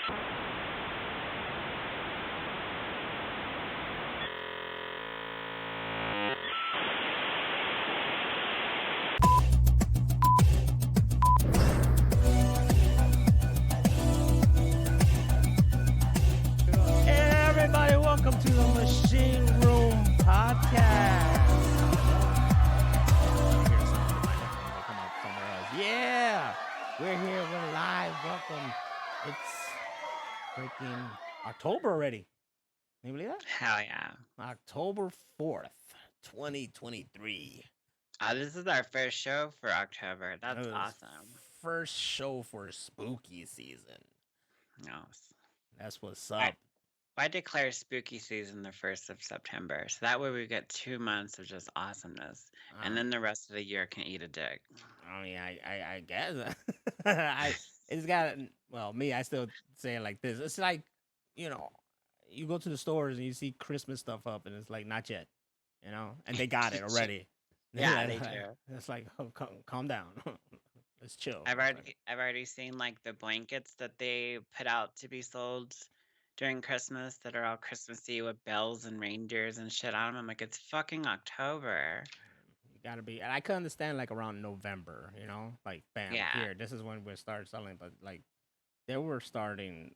Everybody, welcome to the Machine Room Podcast. Here's something in my headphones. I'll come out somewhere else. Yeah, we're here. We're live. Welcome. It's freaking October already. Can you believe that? Hell yeah. October 4th, 2023. This is our first show for October. That's That was awesome. First show for spooky season. No. That's what's up. I declare spooky season the 1st of September. So that way we get 2 months of just awesomeness. And then the rest of the year can eat a dick. I mean, I guess. It's got, well, me, I still say it like this. It's like, you know, you go to the stores and you see Christmas stuff up and it's like, not yet, you know, and they got it already. Yeah, they do. It's like, oh, calm down. Let's chill. I've already seen like the blankets that they put out to be sold during Christmas that are all Christmassy with bells and reindeers and shit on them. I'm like, it's fucking October. You gotta be, and I could understand like around November, you know, like bam, here, this is when we start selling, but like they were starting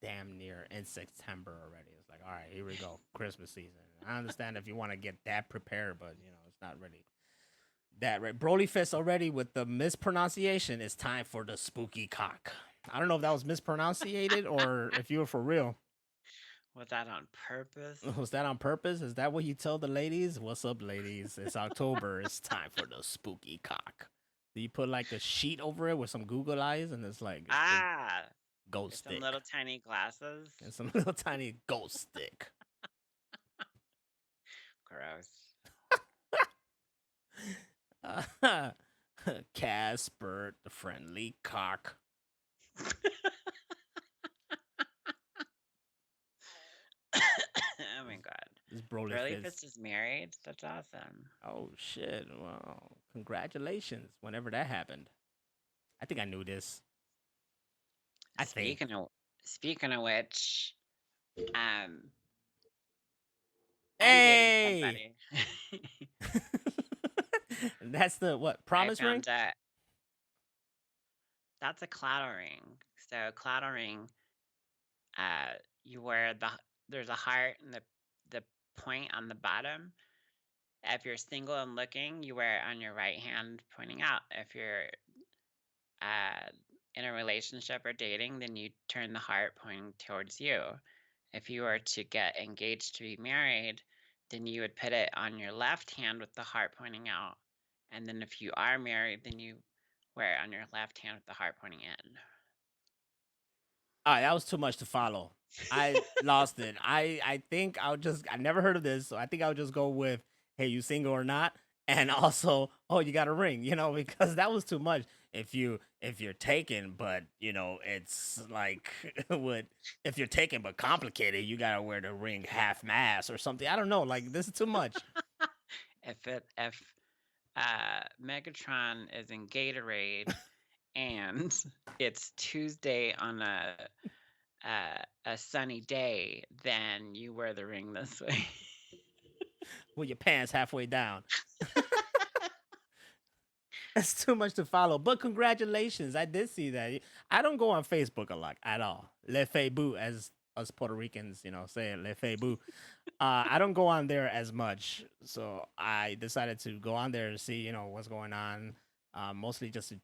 damn near in September already. It's like, all right, here we go, Christmas season. I understand if you want to get that prepared, but you know, it's not really that right. Broly Fist already with the mispronunciation. It's time for the spooky cock. I don't know if that was mispronunciated or if you were for real. Was that on purpose? Was that on purpose? Is that what you tell the ladies? What's up, ladies? It's October. It's time for the spooky cock. Do you put like a sheet over it with some Google eyes and it's like ghost stick? Some little tiny glasses. And some little tiny ghost stick. Gross. Casper, the friendly cock. Oh my god. This Broly Really? Fist Fist is married? That's awesome. Oh shit. Well, congratulations. Whenever that happened. I think I knew this. Speaking of which, hey! That's the what? Promise ring? That's a claddle ring. So claddle ring, you wear there's a heart and the point on the bottom. If you're single and looking, you wear it on your right hand pointing out. If you're in a relationship or dating, then you turn the heart pointing towards you. If you were to get engaged to be married, then you would put it on your left hand with the heart pointing out. And then if you are married, then you wear it on your left hand with the heart pointing in. All right, that was too much to follow. I lost it. I think I never heard of this, so I think I'll just go with, hey, you single or not? And also, oh, you got a ring, you know, because that was too much. If you're taken, but you know, it's like if you're taken but complicated, you gotta wear the ring half mass or something. I don't know. Like this is too much. If Megatron is in Gatorade and it's Tuesday on a sunny day, then you wear the ring this way. With your pants halfway down. That's too much to follow. But congratulations. I did see that. I don't go on Facebook a lot at all. Le Facebook, as us Puerto Ricans, you know, say it, Le Facebook. I don't go on there as much. So I decided to go on there to see, you know, what's going on. Mostly just to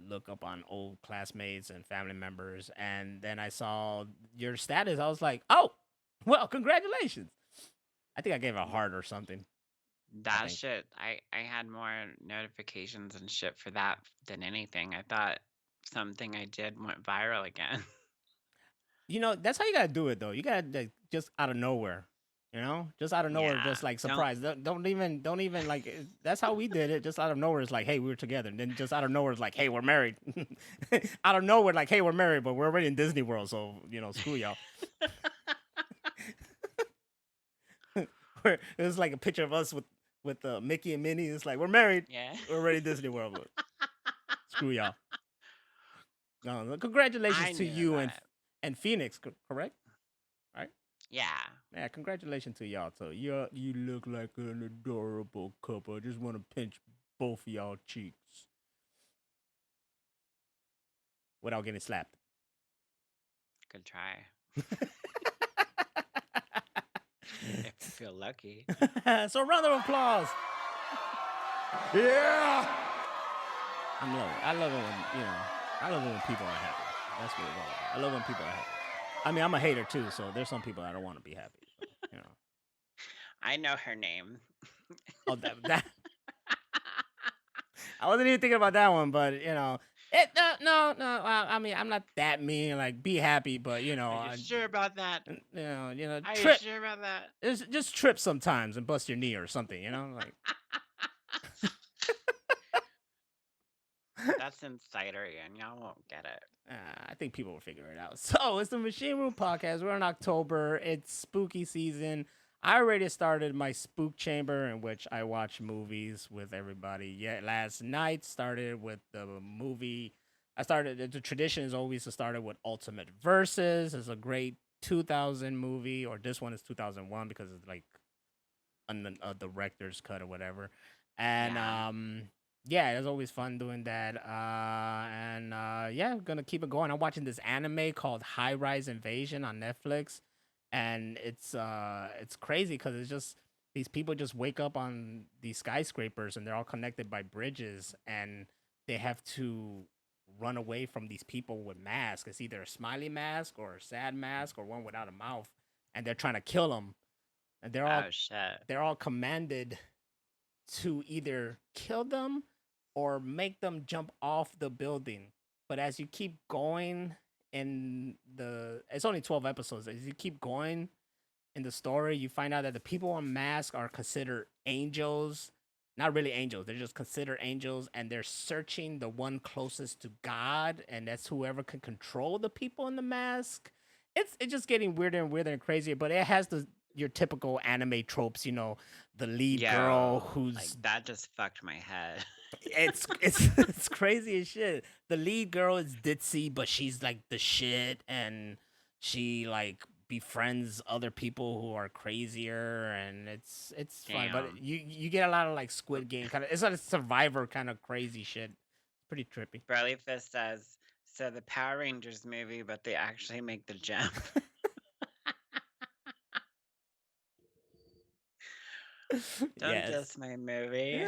look up on old classmates and family members. And then I saw your status. I was like, oh, well, congratulations. I think I gave a heart or something. That shit, I had more notifications and shit for that than anything. I thought something I did went viral again. You know, that's how you gotta do it, though. You gotta like, just out of nowhere, you know, just out of nowhere, just like surprise. Don't even like. That's how we did it. Just out of nowhere, it's like, hey, we were together. And then just out of nowhere, it's like, hey, we're married. Out of nowhere, like, hey, we're married, but we're already in Disney World, so you know, screw y'all. It was like a picture of us with Mickey and Minnie. It's like, we're married. Yeah. We're already Disney World. Screw y'all. No, congratulations I to knew you that. and Phoenix, correct? Right? Yeah. Yeah, congratulations to y'all too. You look like an adorable couple. I just want to pinch both of y'all cheeks without getting slapped. Good try. If you feel lucky. So, a round of applause. Yeah. I love it when I love it when people are happy. That's what it's all about. I love when people are happy. I mean, I'm a hater too, so there's some people I don't want to be happy. So, you know. I know her name. Oh, that I wasn't even thinking about that one, but no. I mean, I'm not that mean. Like, be happy, but Are you sure about that? Are you trip. sure about that? Just trip sometimes and bust your knee or something. Like. That's insider, and y'all won't get it. I think people will figure it out. So it's the Machine Room Podcast. We're in October. It's spooky season. I already started my spook chamber in which I watch movies with everybody. Yeah, last night started with the movie. The tradition is always to start it with Ultimate Versus. It's a great 2000 movie, or this one is 2001 because it's like a director's cut or whatever. And Yeah. yeah, it's always fun doing that. Yeah, gonna keep it going. I'm watching this anime called High Rise Invasion on Netflix, and it's crazy because it's just these people just wake up on these skyscrapers and they're all connected by bridges, and they have to run away from these people with masks. It's either a smiley mask or a sad mask or one without a mouth, and they're trying to kill them, and Oh shit. they're all commanded to either kill them or make them jump off the building. But as you keep going it's only 12 episodes. As you keep going in the story, you find out that the people on mask are considered angels. Not really angels, they're just considered angels, and they're searching the one closest to God, and that's whoever can control the people in the mask. It's just getting weirder and weirder and crazier, but it has your typical anime tropes, the lead girl Yo, like who's that just fucked my head. it's crazy as shit. The lead girl is ditzy, but she's like the shit, and she like befriends other people who are crazier, and it's fun. But Damn. you get a lot of like Squid Game kind of. It's like a Survivor kind of crazy shit. It's pretty trippy. Burlyfist says, so the Power Rangers movie, but they actually make the jump. Don't Yes. diss my movie.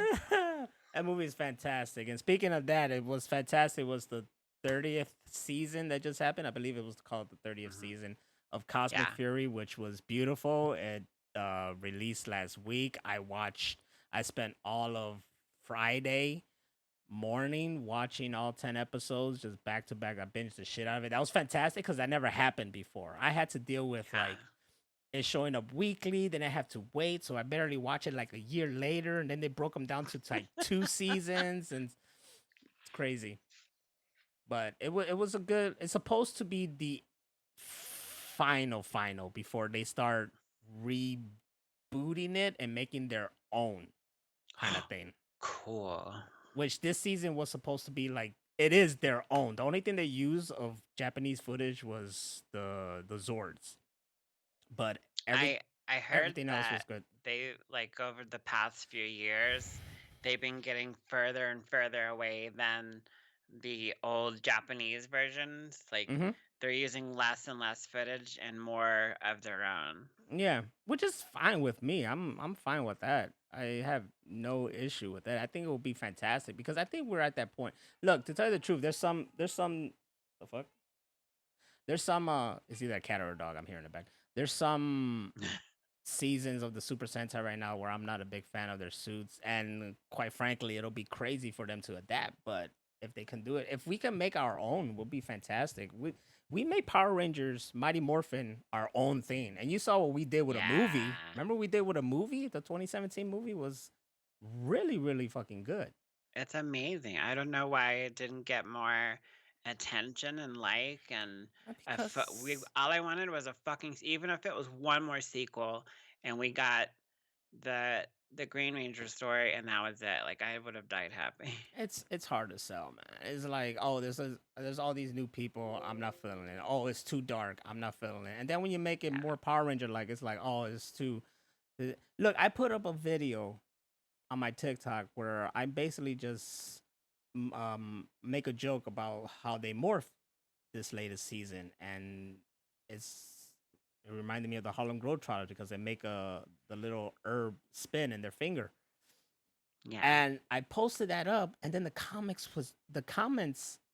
That movie is fantastic. And speaking of that, it was fantastic. It was the 30th season that just happened. I believe it was called the 30th Mhm. season of Cosmic Yeah. Fury, which was beautiful. It released last week. I spent all of Friday morning watching all 10 episodes just back to back. I binged the shit out of it. That was fantastic because that never happened before. I had to deal with Yeah. like it's showing up weekly. Then I have to wait, so I barely watch it like a year later. And then they broke them down to like 2 seasons, and it's crazy. But it was a good. It's supposed to be the final before they start rebooting it and making their own kind of thing. Cool. Which this season was supposed to be like it is their own. The only thing they used of Japanese footage was the Zords, but I heard everything else was that good. they like over the past few years, they've been getting further and further away than the old Japanese versions. Like Mm-hmm. they're using less and less footage and more of their own. Yeah, which is fine with me. I'm fine with that. I have no issue with that. I think it will be fantastic because I think we're at that point. Look, to tell you the truth, there's some the fuck? There's some it's either a cat or a dog I'm hearing in the back. There's some seasons of the Super Sentai right now where I'm not a big fan of their suits, and quite frankly, it'll be crazy for them to adapt. But if they can do it, if we can make our own, we'll be fantastic. We made Power Rangers Mighty Morphin our own thing, and you saw what we did with a movie. Yeah. Remember what we did with a movie? The 2017 movie was really fucking good. It's amazing. I don't know why it didn't get more attention and like and we Because all I wanted was a fucking even if it was one more sequel and we got the the Green Ranger story, and that was it. Like, I would have died happy. It's hard to sell, man. It's like, oh, there's all these new people. I'm not feeling it. Oh, it's too dark. I'm not feeling it. And then when you make it Yeah. more Power Ranger like, it's like, oh, it's too. Look, I put up a video on my TikTok where I basically just make a joke about how they morph this latest season, and it reminded me of the Harlem Globetrotters because they make the little herb spin in their finger. Yeah. And I posted that up, and then the comments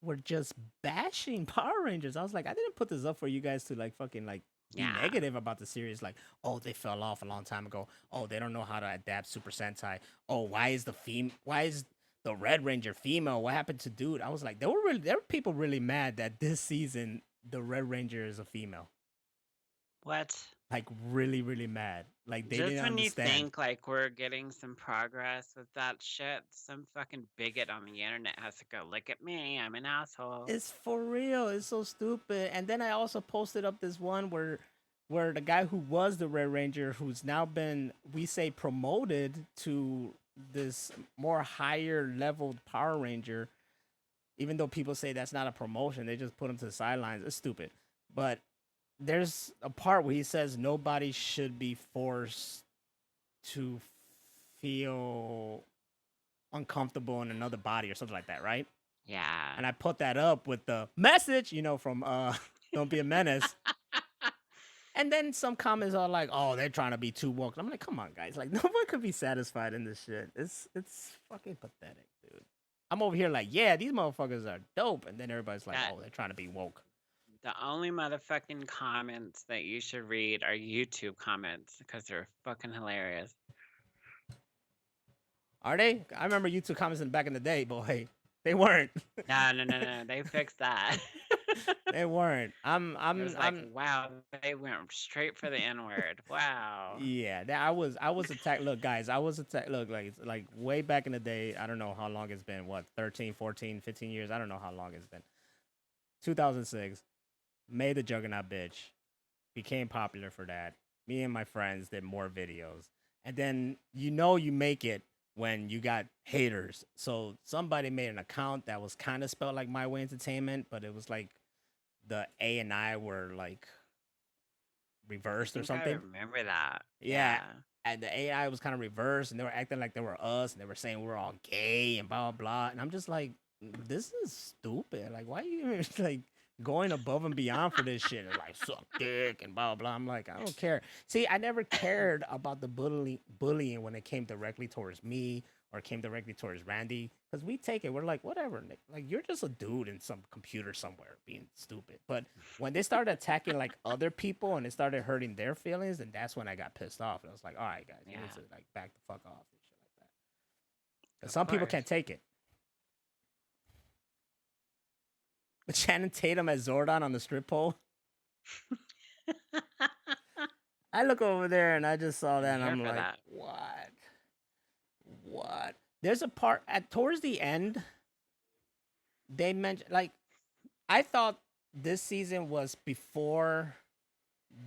were just bashing Power Rangers. I was like, I didn't put this up for you guys to like fucking like be Yeah. negative about the series. Like, oh, they fell off a long time ago. Oh, they don't know how to adapt Super Sentai. Oh, why is the Red Ranger female? What happened to dude? I was like, there were people really mad that this season the Red Ranger is a female. What? Like really, really mad. Like they Just didn't when understand. you think like we're getting some progress with that shit, some fucking bigot on the internet has to go, look at me, I'm an asshole. It's for real. It's so stupid. And then I also posted up this one where the guy who was the Red Ranger, who's now been, we say, promoted to this more higher leveled Power Ranger, even though people say that's not a promotion, they just put him to the sidelines. It's stupid. But there's a part where he says nobody should be forced to feel uncomfortable in another body or something like that, right? Yeah. And I put that up with the message, from Don't Be a Menace. And then some comments are like, oh, they're trying to be too woke. I'm like, come on, guys. Like, no one could be satisfied in this shit. It's fucking pathetic, dude. I'm over here like, yeah, these motherfuckers are dope. And then everybody's like, oh, they're trying to be woke. The only motherfucking comments that you should read are YouTube comments because they're fucking hilarious. Are they? I remember YouTube comments back in the day, boy. They weren't. No. They fixed that. They weren't. I'm wow, they went straight for the N-word. Wow. Yeah, I was attacked. Look, guys, I was attacked. Look, like way back in the day, I don't know how long it's been. What, 13, 14, 15 years? I don't know how long it's been. 2006, made the Juggernaut bitch. Became popular for that. Me and my friends did more videos. And then you make it when you got haters. So somebody made an account that was kind of spelled like My Way Entertainment, but it was like the A and I were like reversed or something. I remember that. Yeah. And the AI was kind of reversed, and they were acting like they were us, and they were saying we're all gay and blah blah blah. And I'm just like, this is stupid. Like, why are you even like going above and beyond for this shit? And like suck dick and blah blah. I'm like, I don't care. See, I never cared about the bullying when it came directly towards me or came directly towards Randy, because we take it. We're like, whatever. Like, you're just a dude in some computer somewhere being stupid. But when they started attacking like other people and it started hurting their feelings, and that's when I got pissed off. And I was like, all right, guys, you need to like back the fuck off and shit like that. Because some people can't take it. But Channing Tatum as Zordon on the strip pole. I look over there and I just saw that, and I'm like, what? There's a part towards the end. They mentioned, like, I thought this season was before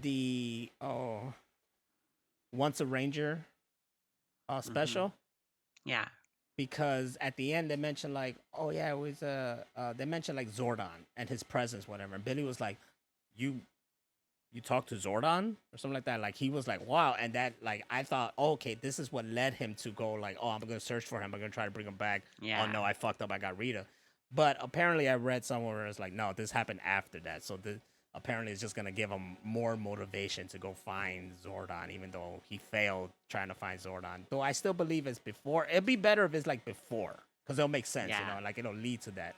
the Once a Ranger special. Mm-hmm. Yeah. Because at the end they mentioned like, oh yeah, it was they mentioned like Zordon and his presence, whatever. And Billy was like, you talked to Zordon or something like that. Like, he was like, wow. And that, like, I thought, oh, okay, this is what led him to go like, oh, I'm gonna search for him, I'm gonna try to bring him back. Yeah. Oh no, I fucked up, I got Rita. But apparently I read somewhere where it's like, no, this happened after that. So apparently it's just gonna give him more motivation to go find Zordon, even though he failed trying to find Zordon. Though I still believe it's before. It'd be better if it's like before, because it'll make sense, like it'll lead to that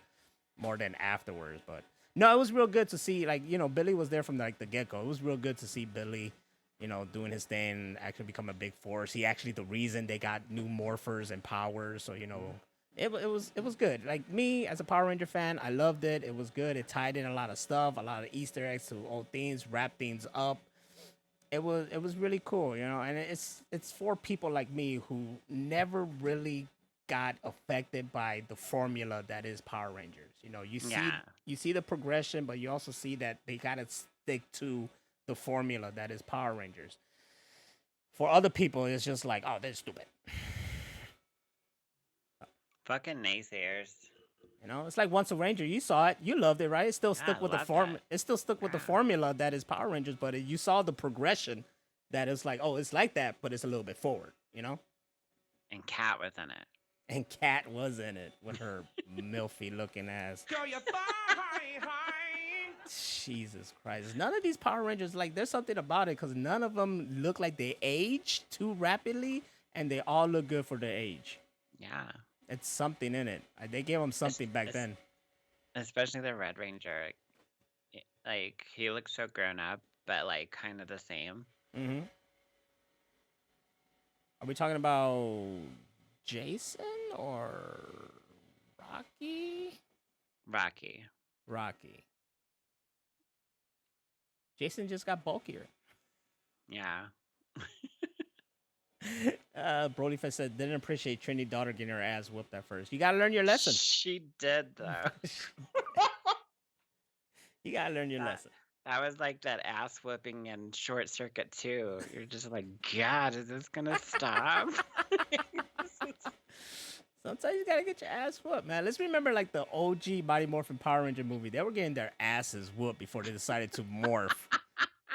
more than afterwards. But no, it was real good to see, like, Billy was there from like the get-go. It was real good to see Billy, doing his thing, actually become a big force. He actually the reason they got new morphers and powers. So, it was good. Like, me as a Power Ranger fan, I loved it. It was good. It tied in a lot of stuff, a lot of Easter eggs to old things, wrapped things up. It was really cool, and it's for people like me who never really got affected by the formula that is Power Rangers. You see the progression, but you also see that they gotta stick to the formula that is Power Rangers. For other people, it's just like, oh, they're stupid. Fucking naysayers. You know, it's like Once a Ranger. You saw it, you loved it, right? It still Yeah, stuck I with the love form. that. It still stuck with the Yeah. formula that is Power Rangers, but you saw the progression. That it's like, oh, it's like that, but it's a little bit forward. You know. And Cat was in it. And Kat was in it with her milfy looking ass. Girl, you're fine. Jesus Christ. None of these Power Rangers, like, there's something about it because none of them look like they age too rapidly and they all look good for their age. Yeah. It's something in it. They gave them something back then. Especially the Red Ranger. Like, he looks so grown up, but, like, kind of the same. Mm-hmm. Are we talking about Jason or Rocky? Rocky. Jason just got bulkier. Yeah. Broly Fest said, didn't appreciate Trinity daughter getting her ass whooped at first. You gotta learn your lesson. She did, though. You gotta learn your lesson. That was like that ass whooping in Short Circuit 2. You're just like, God, is this gonna stop? Sometimes you gotta get your ass whooped, man. Let's remember, like, the OG Body Morphin Power Ranger movie. They were getting their asses whooped before they decided to morph.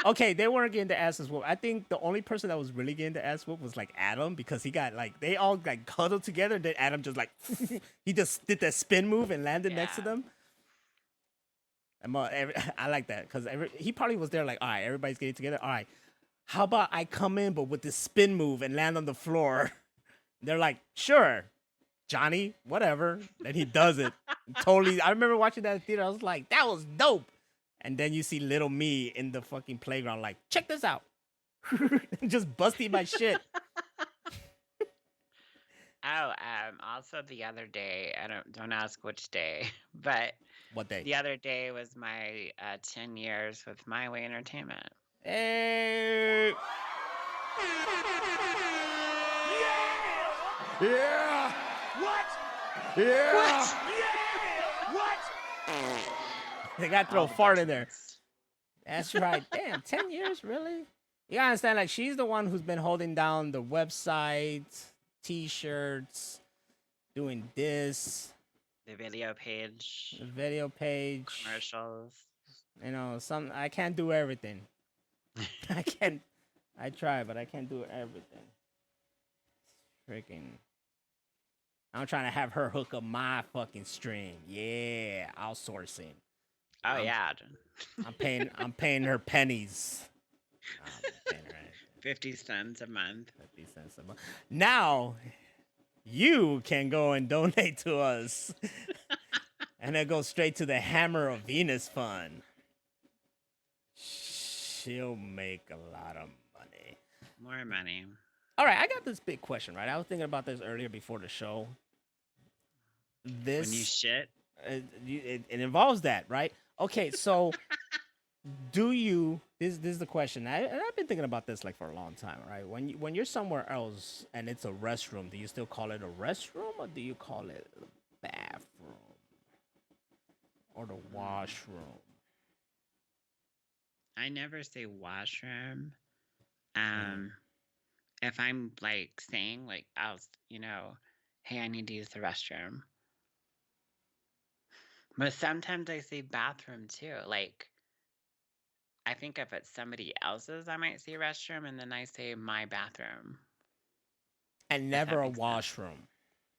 Okay, they weren't getting their asses whooped. I think the only person that was really getting the ass whooped was, like, Adam, because he got, like, they all, like, cuddled together, and then Adam just, like, he just did that spin move and landed next to them. I like that, because he probably was there like, all right, everybody's getting together. All right, how about I come in, but with this spin move and land on the floor? They're like, sure, Johnny, whatever. Then he does it. Totally. I remember watching that in theater. I was like, that was dope. And then you see little me in the fucking playground, like, check this out. Just busting my shit. Oh, also the other day, don't ask which day, but What day? the other day was my 10 years with My Way Entertainment. Hey. Yeah. What? Yeah. What? Yeah. What? They got to throw All a the fart in there. buttons. That's right. Damn, 10 years, really? You gotta understand, like, she's the one who's been holding down the website, t-shirts, doing this, The video page, the video page. commercials. You know, I can't do everything. I try, but I can't do everything. Freaking. I'm trying to have her hook up my fucking stream. Yeah, outsourcing. Oh, yeah. I'm paying her pennies. I'm paying her 50 cents a month. 50 cents a month. Now, you can go and donate to us. And it goes straight to the Hammer of Venus Fund. She'll make a lot of money. More money. All right, I got this big question, right? I was thinking about this earlier before the show. When you shit. It involves that, right? Okay, so do you? This is the question. And I've been thinking about this like for a long time, right? When you're somewhere else and it's a restroom, do you still call it a restroom or do you call it a bathroom or the washroom? I never say washroom. If I'm like saying like hey, I need to use the restroom. But sometimes I say bathroom too. Like, I think if it's somebody else's, I might say restroom, and then I say my bathroom. And never a washroom.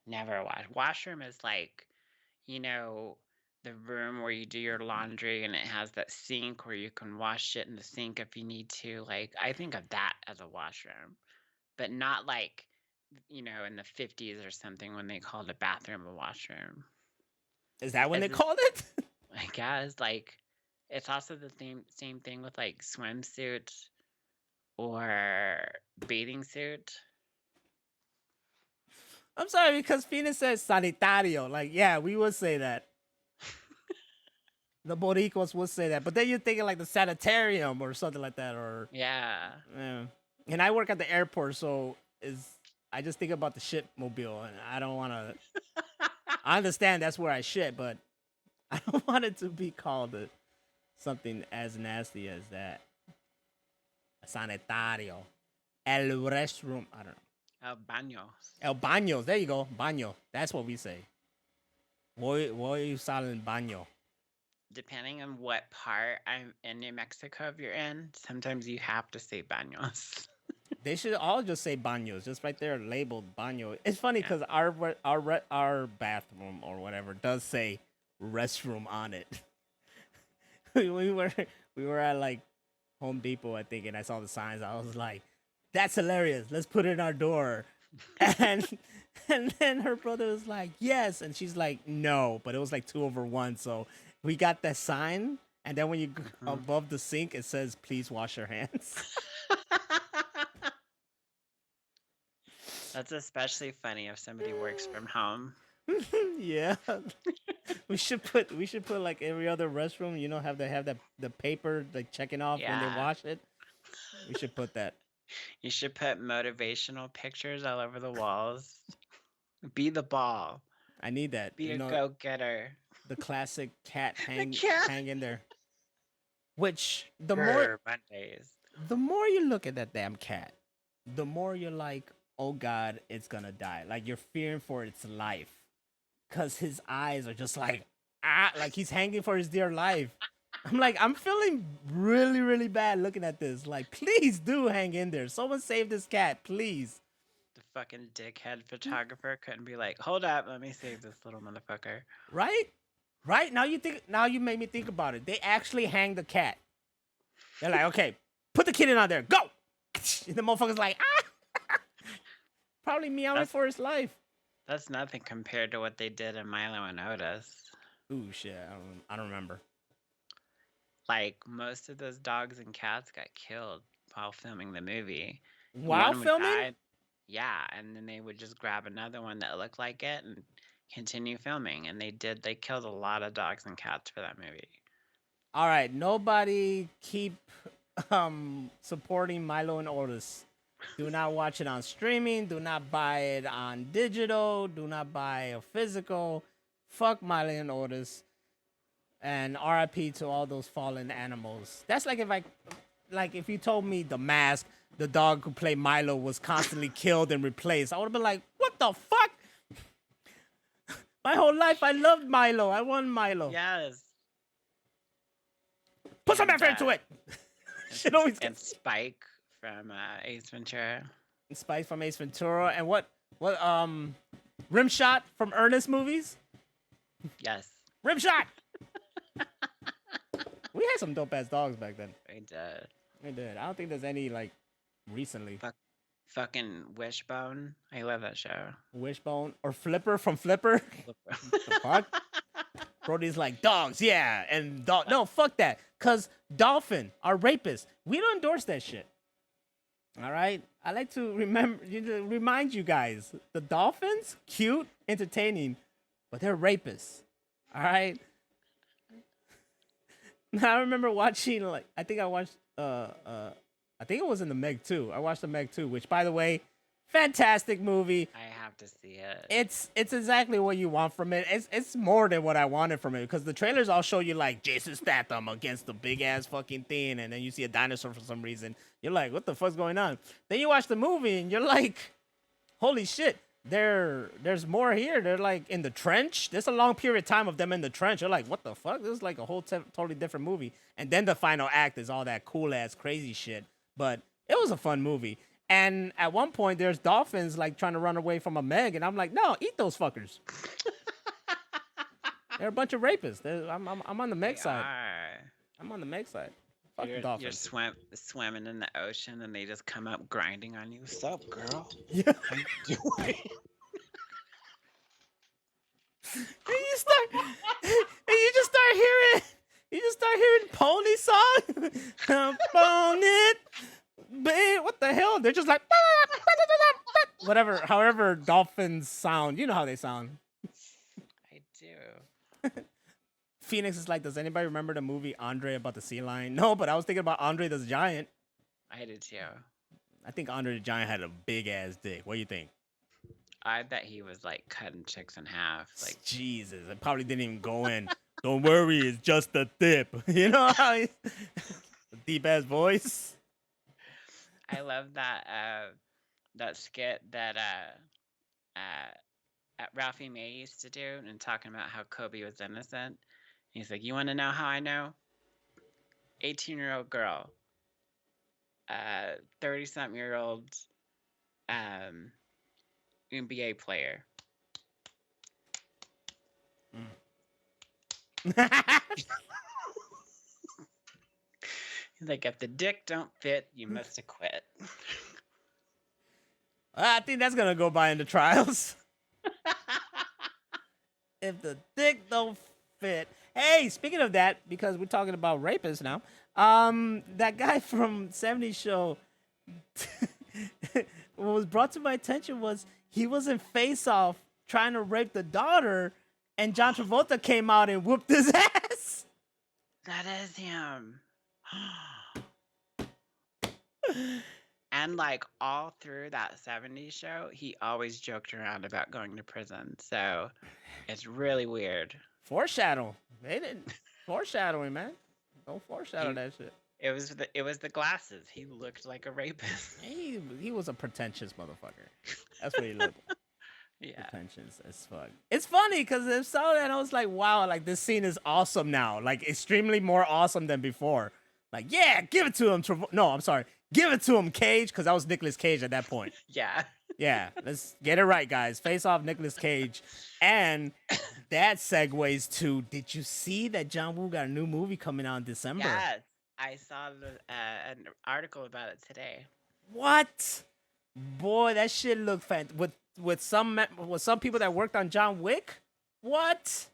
Never a washroom is like, the room where you do your laundry and it has that sink where you can wash shit in the sink if you need to. Like, I think of that as a washroom, but not like, in the 50s or something when they called a bathroom a washroom. Is that when they called it? I guess, like, it's also the same thing with like swimsuit or bathing suit. I'm sorry, because Phoenix says sanitario. Like, yeah, we would say that. The Boricuas would say that. But then you're thinking like the sanitarium or something like that. Or Yeah. And I work at the airport, so I just think about the shit mobile, and I don't want to. I understand that's where I shit, but I don't want it to be called something as nasty as that. A sanitario. El restroom. I don't know. El baño. El baños. There you go. Baño. That's what we say. Voy usar el baño. Depending on what part I'm in New Mexico if you're in, sometimes you have to say baños. They should all just say baños, just right there labeled baño. It's funny Yeah. because our bathroom or whatever does say restroom on it. we were at like Home Depot, I think, and I saw the signs. I was like, "That's hilarious! Let's put it in our door." And and then her brother was like, "Yes," and she's like, "No," but it was like 2/1, so we got that sign. And then when you above the sink, it says, "Please wash your hands." That's especially funny if somebody works from home. Yeah. we should put like every other restroom, have the paper like checking off when they Yeah. wash it. We should put that. You should put motivational pictures all over the walls. Be the ball. I need that. Be a go-getter. The classic cat hang cat. hang in there. Which the Mondays. more you look at that damn cat, the more you're like, oh God, it's gonna die. Like you're fearing for its life. Cause his eyes are just like like he's hanging for his dear life. I'm like, I'm feeling really, really bad looking at this. Like, please do hang in there. Someone save this cat, please. The fucking dickhead photographer couldn't be like, hold up, let me save this little motherfucker. Right? Right? Now you made me think about it. They actually hang the cat. They're like, okay, put the kid in on there. Go! And the motherfucker's like, ah! Probably meowing for his life. That's nothing compared to what they did in Milo and Otis. Ooh, shit. I don't remember. Like, most of those dogs and cats got killed while filming the movie. While One would filming? die- Yeah, and then they would just grab another one that looked like it and continue filming. And they killed a lot of dogs and cats for that movie. All right, nobody keep supporting Milo and Otis. Do not watch it on streaming. Do not buy it on digital. Do not buy a physical. Fuck Milo and Otis. And RIP to all those fallen animals. That's like if you told me The Mask, the dog who played Milo, was constantly killed and replaced. I would have been like, what the fuck? My whole life I loved Milo. I want Milo. Yes. Put some And, effort into it. Shit always And gets Spike from Ace Ventura. Spike from Ace Ventura, and what Rimshot from Ernest movies. Yes, Rimshot. We had some dope ass dogs back then. we did. We did. I don't think there's any like recently. Fucking Wishbone. I love that show. Wishbone or Flipper from Flipper. The fuck? Brody's like dogs, yeah, and no, fuck that, cause dolphin are rapists. We don't endorse that shit. All right, I like to remind you guys, the dolphins, cute, entertaining, but they're rapists. All right. Now I remember watching I think it was in the Meg 2. I watched the Meg 2, which by the way, fantastic movie. I have to see it. It's exactly what you want from it. It's more than what I wanted from it, because the trailers all show you like Jason Statham against the big ass fucking thing, and then you see a dinosaur for some reason. You're like, what the fuck's going on? Then you watch the movie and you're like, holy shit, there's more here. They're like in the trench. There's a long period of time of them in the trench. You're like, what the fuck? This is like a whole totally different movie. And then the final act is all that cool ass crazy shit. But it was a fun movie. And at one point, there's dolphins like trying to run away from a Meg, and I'm like, no, eat those fuckers. They're a bunch of rapists. I'm on the Meg side. I'm on the Meg side. Fuck the You're dolphins. swimming in the ocean and they just come up grinding on you. What's up, girl? Yeah. How you doing? And you just start hearing pony song. Pony, babe, what the hell? They're just like whatever, however dolphins sound. You know how they sound. I do. Phoenix is like, does anybody remember the movie Andre about the sea lion? No, but I was thinking about Andre the Giant. I did too. I think Andre the Giant had a big ass dick. What do you think? I bet he was like cutting chicks in half. Like, Jesus, it probably didn't even go in. Don't worry, it's just a tip. You know how he's a deep ass voice. I love that skit that Ralphie May used to do, and talking about how Kobe was innocent. He's like, "You want to know how I know? 18-year-old girl, 30-something-year-old NBA player." He's like, "If the dick don't fit, you must have quit." I think that's gonna go by in the trials. If the dick don't fit. Hey, speaking of that, because we're talking about rapists now, that guy from 70s show, what was brought to my attention was he was in Face Off trying to rape the daughter, and John Travolta came out and whooped his ass. That is him. And like all through that 70s show, he always joked around about going to prison. So it's really weird. Foreshadow. They didn't foreshadowing, man. Don't foreshadow that shit. It was the glasses. He looked like a rapist. He was a pretentious motherfucker. That's what he looked like. Yeah. Pretentious as fuck. It's funny because I saw that and I was like, wow, like this scene is awesome now. Like extremely more awesome than before. Like, yeah, give it to him. No, I'm sorry. Give it to him, Cage, because I was Nicolas Cage at that point. Yeah. Yeah, let's get it right, guys. Face Off, Nicolas Cage. And that segues to, did you see that John Woo got a new movie coming out in December? Yes. I saw an article about it today. What? Boy, that shit looked fantastic. With some people that worked on John Wick? What?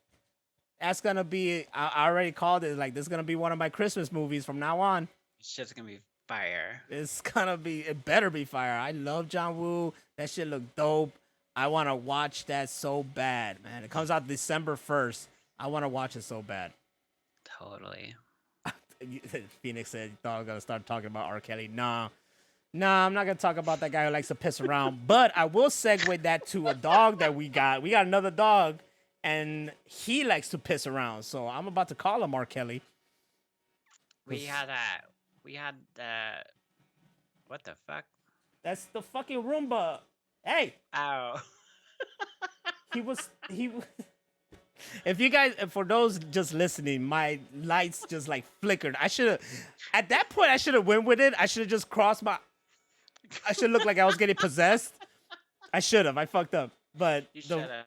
That's gonna be, I already called it, like, this is gonna be one of my Christmas movies from now on. It's just gonna be fire. It better be fire. I love John Woo. That shit look dope. I want to watch that so bad, man. It comes out December 1st. I want to watch it so bad. Totally. Phoenix said, you thought I was going to start talking about R. Kelly. Nah, I'm not going to talk about that guy who likes to piss around. But I will segue that to a dog that we got. We got another dog, and he likes to piss around. So I'm about to call him R. Kelly. We had what the fuck? That's the fucking Roomba. Hey. Oh. He If you guys, for those just listening, my lights just like flickered. At that point, I should have went with it. I should have just I should look like I was getting possessed. I should have. I fucked up. But You should have.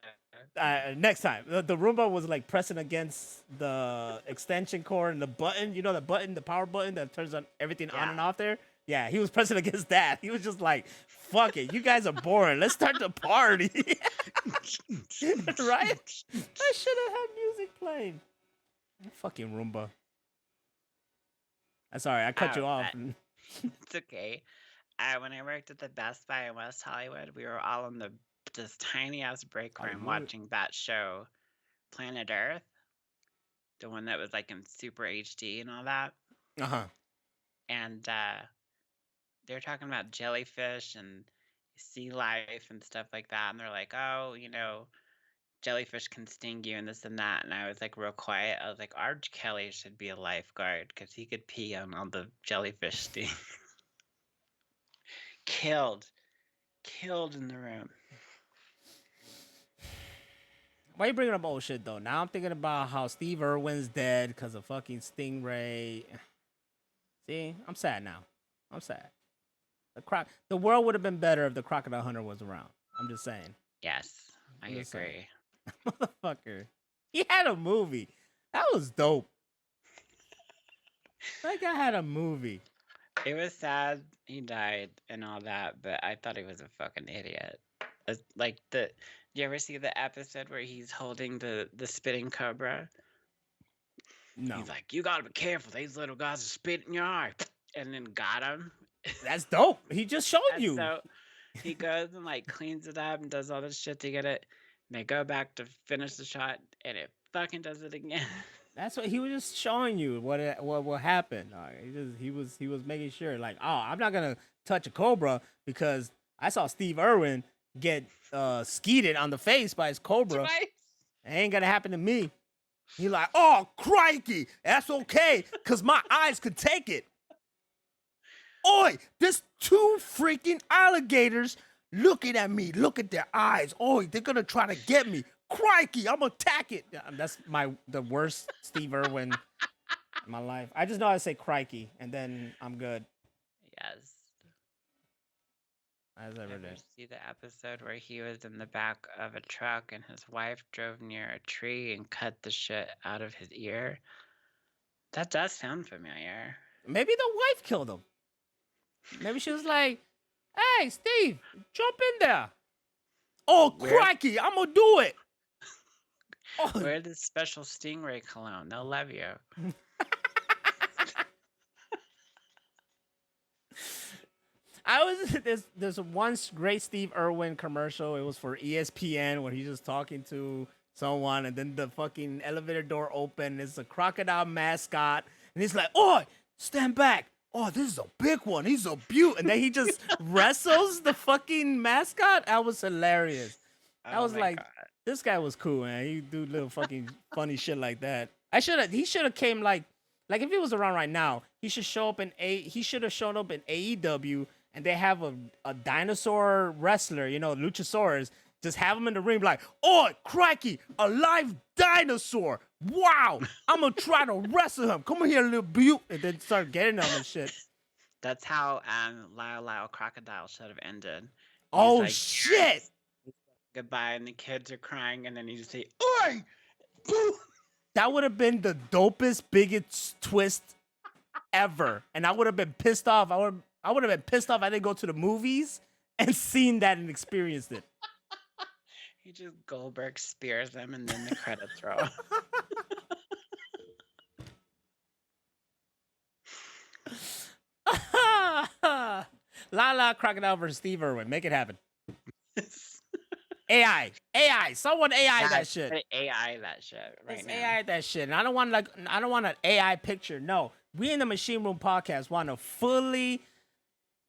next time, the Roomba was like pressing against the extension cord and the button. You know the button, the power button that turns on everything on and off there. Yeah, he was pressing against that. He was just like, "Fuck it, you guys are boring. Let's start the party." Right? I should have had music playing. Fucking Roomba. I'm sorry, I cut you off. It's okay. When I worked at the Best Buy in West Hollywood, we were all in this tiny ass break room watching that show, Planet Earth, the one that was like in super HD and all that. And they were talking about jellyfish and sea life and stuff like that. And they're like, "Oh, jellyfish can sting you and this and that." And I was like real quiet. I was like, "R. Kelly should be a lifeguard because he could pee on all the jellyfish sting." Killed in the room. Why are you bringing up old shit though? Now I'm thinking about how Steve Irwin's dead because of fucking Stingray. See, I'm sad now. I'm sad. The world would have been better if the Crocodile Hunter was around. I'm just saying. Yes, I agree. Motherfucker. He had a movie. That was dope. That guy had a movie. It was sad he died and all that, but I thought he was a fucking idiot. Like do you ever see the episode where he's holding the spitting cobra? No. He's like, "You gotta be careful. These little guys are spitting your eye," and then got him. That's dope. He just showed And you. so he goes and like cleans it up and does all this shit to get it. And they go back to finish the shot, and it fucking does it again. That's what he was just showing you what will happen. He was making sure like, oh, I'm not gonna touch a cobra because I saw Steve Irwin get skeeted on the face by his cobra. Twice. It ain't gonna happen to me. He like, "Oh, crikey, that's okay, cause my eyes could take it." Oi, there's 2 freaking alligators looking at me. Look at their eyes. Oi, they're gonna try to get me. Crikey, I'm gonna attack it. That's the worst Steve Irwin in my life. I just know how to say crikey, and then I'm good. Yes. As ever Ever did. see the episode where he was in the back of a truck and his wife drove near a tree and cut the shit out of his ear? That does sound familiar. Maybe the wife killed him. Maybe she was like, "Hey, Steve, jump in there." Oh, Where- crikey, I'm gonna do it. Oh, Wear this special stingray cologne. They'll love you. There's one great Steve Irwin commercial. It was for ESPN where he's just talking to someone, and then the fucking elevator door open. It's a crocodile mascot, and he's like, "Oh, stand back! Oh, this is a big one. He's a beaut." And then he just wrestles the fucking mascot. That was hilarious. I was my like, God. this guy was cool, man. He do little fucking funny shit like that. He should have came like if he was around right now, he should show up he should have shown up in AEW, and they have a dinosaur wrestler, Luchasaurus, just have him in the ring like, "Oh, crikey, a live dinosaur. Wow, I'm gonna try to wrestle him. Come here, little beaut," and then start getting him and shit. That's how Lyle Lyle Crocodile should have ended. He's Oh like, shit. goodbye, and the kids are crying, and then you just say, Oi! That would have been the dopest, biggest twist ever. And I would have been pissed off. I would have been pissed off I didn't go to the movies and seen that and experienced it. he just Goldberg spears them, and then the credits roll. Lala Crocodile versus Steve Irwin. Make it happen. AI. Someone AI that shit. AI that shit right It's now. AI that shit. And I don't want an AI picture. No. We in the Machine Room podcast want a fully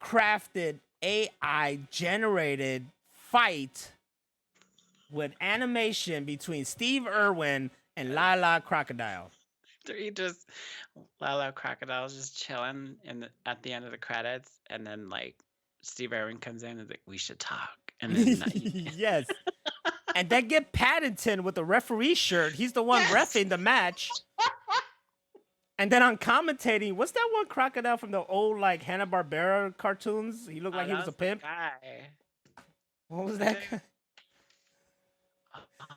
crafted AI generated fight with animation between Steve Irwin and Lala Crocodile. He just Lilo Crocodile's just chilling at the end of the credits, and then like Steve Irwin comes in and is like, "We should talk," and then Yes. And then get Paddington with the referee shirt. He's the one reffing the match. And then on commentating, what's that one crocodile from the old like Hanna-Barbera cartoons? He looked like he was a pimp. Guy. What was that?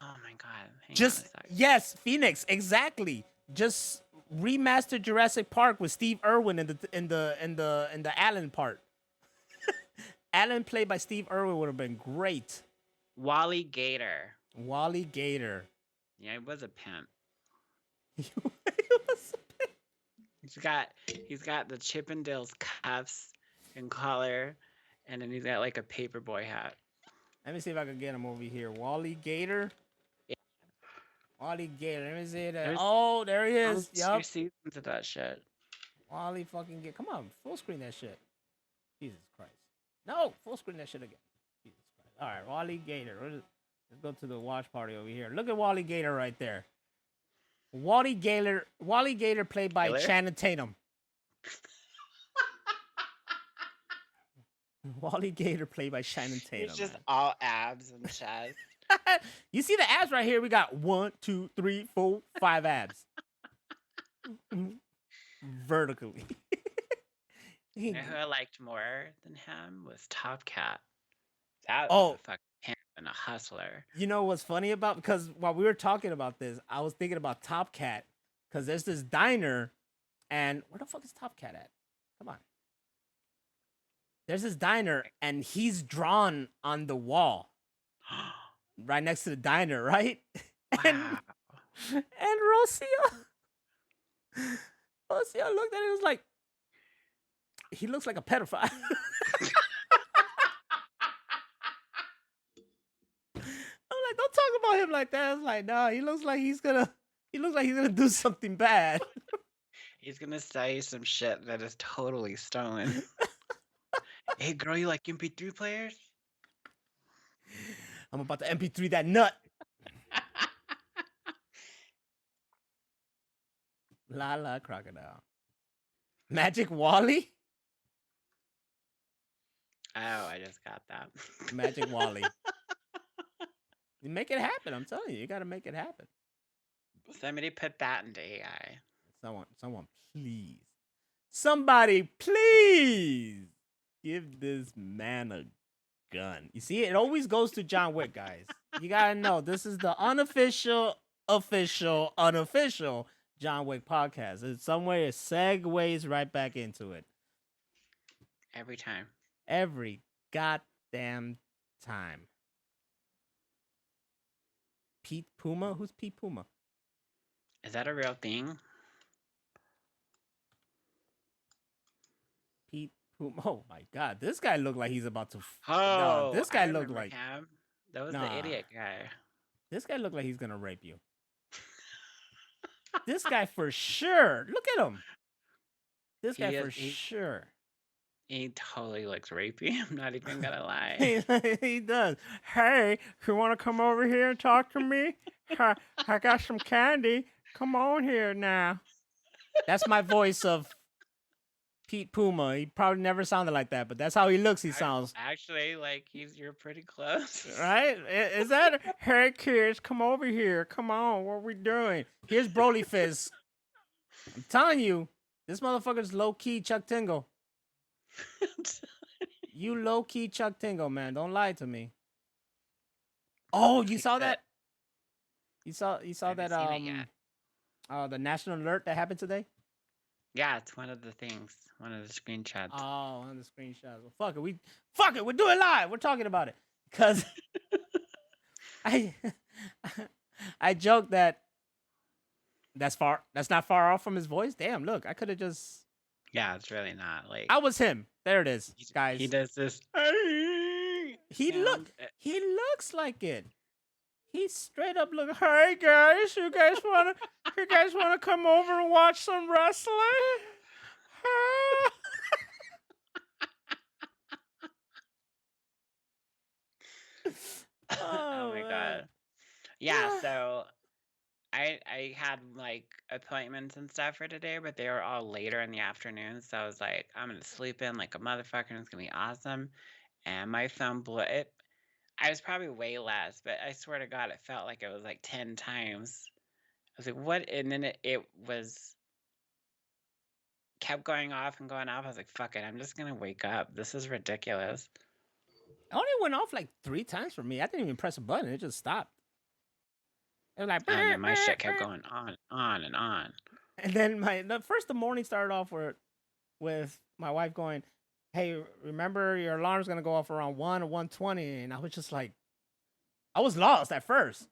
Oh my God! Hang on a Just sec. yes, Phoenix, exactly. Just remastered Jurassic Park with Steve Irwin in the Alan part. Alan played by Steve Irwin would have been great. Wally Gator. Wally Gator. Yeah, he was a pimp. He was a pimp. He's got the Chippendales cuffs and collar, and then he's got like a paperboy hat. Let me see if I can get him over here. Wally Gator. Yeah. Wally Gator. Let me see that. There's- Oh, there he is. Two Yup. seasons of that shit. Wally fucking get. Come on, full screen that shit. Jesus Christ. No, full screen that shit again. Jesus Christ. All right, Wally Gator. Let's go to the watch party over here. Look at Wally Gator right there. Wally Gator played by Gator? Channing Tatum. Wally Gator played by Channing Tatum. It's just man. all abs and chest. You see the abs right here? We got 1, 2, 3, 4, 5 abs. Vertically. You know who I liked more than him was Top Cat. That Oh. was a fucking pimp and a hustler. You know what's funny about, because while we were talking about this, I was thinking about Top Cat, because there's this diner, and where the fuck is Top Cat at? Come on. There's this diner, and he's drawn on the wall right next to the diner, right? And Wow. Rocio looked at it, he was like, he looks like a pedophile. I'm like, don't talk about him like that. I was like, no, he looks like he's gonna do something bad. He's gonna sell you some shit that is totally stolen. Hey girl, you like MP3 players? I'm about to MP3 that nut. La Crocodile. Magic Wally? Oh, I just got that. Magic Wally. You make it happen. I'm telling you, you got to make it happen. Somebody put that into AI. Someone, please. Somebody, please give this man a gun. You see, it always goes to John Wick, guys. You gotta know this is the unofficial, unofficial John Wick podcast. In some way, it segues right back into it Every time. every goddamn time. Pete Puma? Who's Pete Puma? Is that a real thing? Pete Puma. Oh my god, this guy looked like he's about to. Oh, no, this guy I looked remember like him. That was Nah. the idiot guy. this guy looked like he's gonna rape you. This guy for sure. Look at him. This He guy is- for he- sure. He totally looks rapey. I'm not even gonna lie. He does. Hey, you want to come over here and talk to me? I got some candy. Come on here now. That's my voice of Pete Puma. He probably never sounded like that, but that's how he looks. He sounds. Actually, like you're pretty close. Right? Is that? Hey, kids, come over here. Come on. What are we doing? Here's Broly Fizz. I'm telling you, this motherfucker's low key Chuck Tingle. You low key Chuck Tingle, man. Don't lie to me. Oh, you saw that? You saw Haven't that seen it yet. the national alert that happened today? Yeah, it's one of the things. One of the screenshots. Oh, on the screenshots. Well, fuck it. We're doing live. We're talking about it. Cause I joked that that's not far off from his voice. Damn, look, I could have just Yeah, it's really not like I was him. There it is, guys. he does this. He sound. He looks like it. He straight up look. Hey guys, you guys wanna come over and watch some wrestling? Oh my man. god. Yeah, so I had like appointments and stuff for today, but they were all later in the afternoon. So I was like, I'm gonna sleep in like a motherfucker and it's gonna be awesome. And my phone blew it. I was probably way less, but I swear to God, it felt like it was like 10 times. I was like, what? And then it was kept going off and going off. I was like, fuck it, I'm just gonna wake up. This is ridiculous. It only went off like 3 times for me. I didn't even press a button. It just stopped. It was like, Oh no, my shit kept going on and on. and then the morning started off with my wife going, "Hey, remember your alarm's gonna go off around 1 or 1:20," and I was just like, I was lost at first.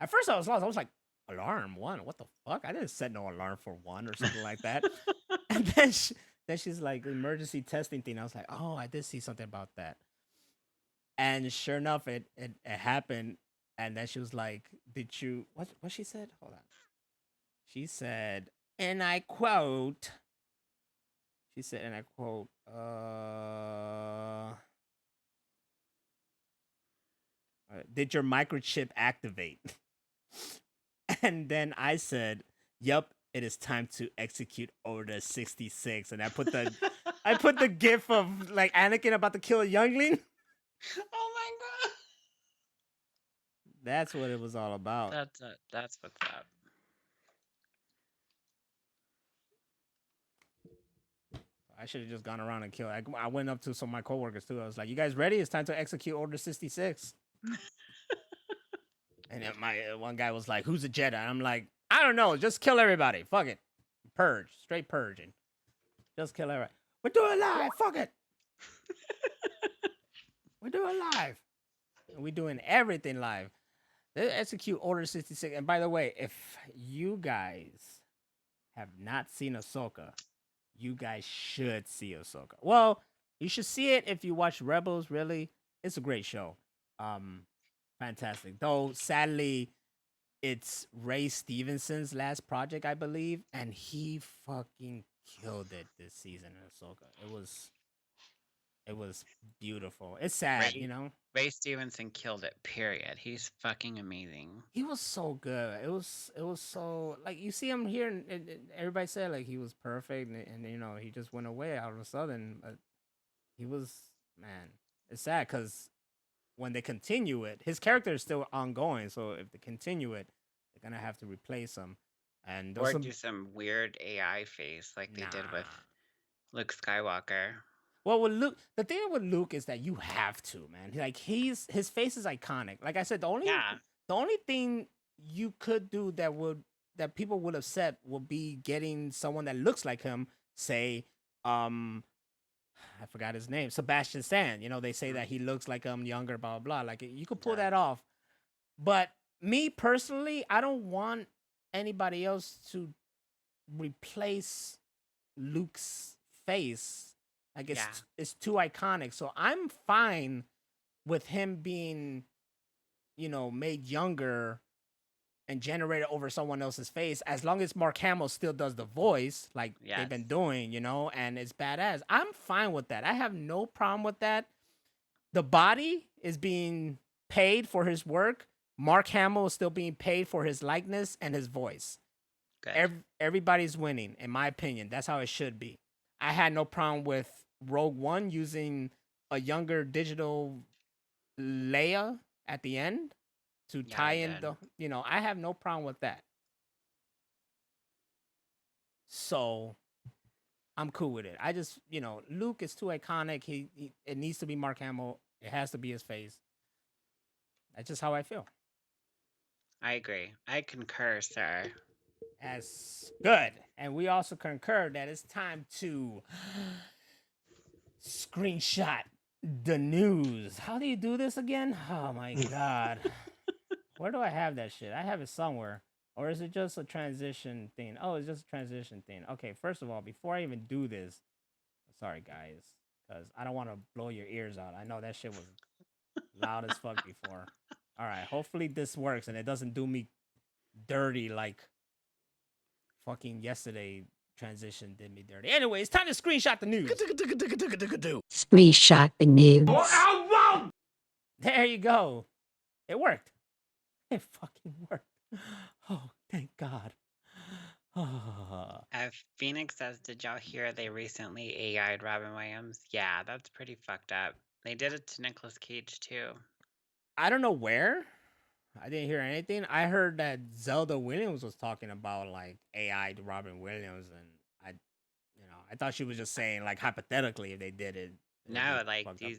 At first, I was lost. I was like, "Alarm 1? What the fuck? I didn't set no alarm for 1 or something like that." And then she's like, emergency testing thing. I was like, "Oh, I did see something about that." And sure enough, it happened. And then she was like, "Did you what she said? Hold on." She said, and I quote. She said, and I quote, did your microchip activate? And then I said, "Yep, it is time to execute Order 66." And I put the gif of like Anakin about to kill a youngling. Oh my god. That's what it was all about. That's what's up. I should have just gone around and killed. I went up to some of my coworkers too. I was like, "You guys ready? It's time to execute Order 66." And then my one guy was like, "Who's a Jedi?" I'm like, "I don't know. Just kill everybody. Fuck it. Purge. Straight purging. Just kill everybody. We're doing live. Fuck it. We're doing live. And we're doing everything live. They execute Order 66. And by the way, if you guys have not seen Ahsoka, you guys should see Ahsoka. Well, you should see it if you watch Rebels. Really, it's a great show. Fantastic. Though sadly, it's Ray Stevenson's last project, I believe, and he fucking killed it this season in Ahsoka. It was beautiful. It's sad, you know. Ray Stevenson killed it. Period. He's fucking amazing. He was so good. It was so like you see him here, and everybody said like he was perfect, and you know he just went away all of a sudden. But he was Man, it's sad because when they continue it, his character is still ongoing. So if they continue it, they're gonna have to replace him. And there's Or do some some weird AI face like they did with nah. Luke Skywalker. Well, with Luke, the thing with Luke is that you have to, man. Like his face is iconic. Like I said, Yeah, the only thing you could do that people would have said would be getting someone that looks like him. Say, um, I forgot his name, Sebastian Stan. You know, they say mm, that he looks like younger, blah blah blah. Like you could pull does. that off. But me personally, I don't want anybody else to replace Luke's face. Like Yeah, it's too iconic. So I'm fine with him being, made younger and generated over someone else's face as long as Mark Hamill still does the voice like they've yes. been doing, and it's badass. I'm fine with that. I have no problem with that. The body is being paid for his work. Mark Hamill is still being paid for his likeness and his voice. Good. Everybody's winning, in my opinion. That's how it should be. I had no problem with Rogue One using a younger digital Leia at the end to Yeah, I tie in did. I have no problem with that. So I'm cool with it. I just, Luke is too iconic. It needs to be Mark Hamill. It has to be his face. That's just how I feel. I agree. I concur, sir. That's good. And we also concur that it's time to screenshot the news. How do you do this again? Oh my god. Where do I have that shit? I have it somewhere. Or is it just a transition thing? Oh, it's just a transition thing. Okay, first of all, before I even do this, sorry guys, because I don't want to blow your ears out. I know that shit was loud as fuck before. All right, hopefully this works and it doesn't do me dirty like fucking yesterday transition did me dirty. Anyway, it's time to screenshot the news. Screenshot the news. There you go. It worked. It fucking worked. Oh, thank God. Phoenix says, did y'all hear they recently AI'd Robin Williams? Yeah, that's pretty fucked up. They did it to Nicolas Cage too. I don't know where. I didn't hear anything. I heard that Zelda Williams was talking about like AI to Robin Williams, and I thought she was just saying like hypothetically if they did it. It'll No, be like fucked up.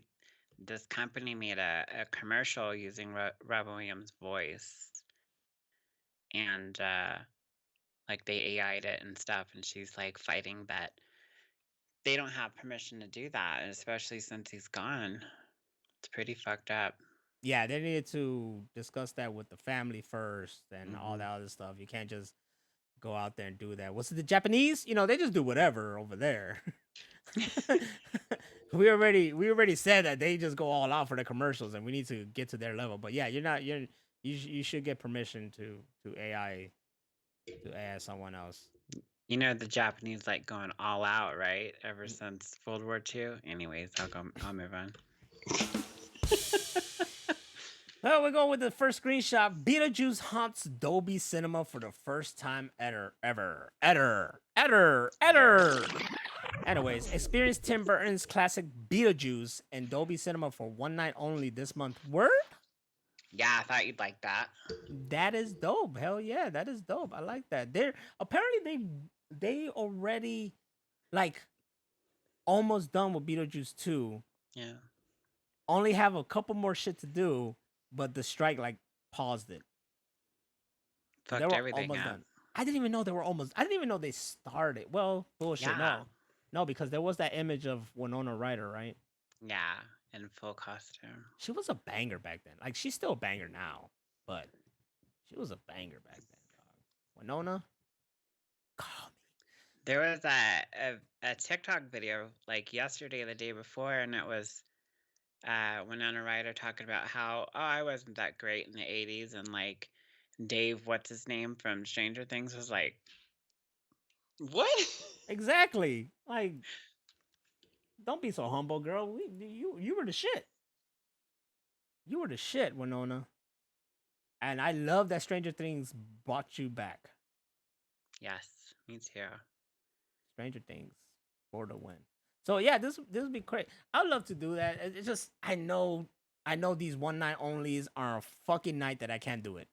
this company made a commercial using Robin Williams' voice, and like they AI'd it and stuff, and she's like fighting that they don't have permission to do that, especially since he's gone. It's pretty fucked up. Yeah, they needed to discuss that with the family first and all Mhm. that other stuff. You can't just go out there and do that. What's it, the Japanese? They just do whatever over there. we already said that they just go all out for the commercials, and we need to get to their level. But yeah, you should get permission to AI someone else. You know the Japanese like going all out, right? Ever since World War II. Anyways, I'll move on. Well, we go with the first screenshot. Beetlejuice haunts Dolby Cinema for the first time ever. Anyways, experience Tim Burton's classic Beetlejuice in Dolby Cinema for one night only this month. Word? Yeah, I thought you'd like that. That is dope. Hell yeah, that is dope. I like that. They're apparently they already like almost done with Beetlejuice 2. Yeah. Only have a couple more shit to do, but the strike like paused it. They Fucked were everything almost up. done. I didn't even know they were almost. I didn't even know they started. Well, bullshit. Yeah. No, because there was that image of Winona Ryder, right? Yeah, in full costume. She was a banger back then. Like she's still a banger now, but she was a banger back then, dog. Winona, call me. There was a TikTok video like yesterday or the day before, and it was Winona Ryder talking about how, oh, I wasn't that great in the 80s, and like Dave, what's his name from Stranger Things, was like, what? Exactly. Like, don't be so humble, girl. You were the shit. You were the shit, Winona. And I love that Stranger Things brought you back. Yes, me too. Stranger Things for the win. So yeah, this would be great. I'd love to do that. It's just I know these one night onlys are a fucking night that I can't do it.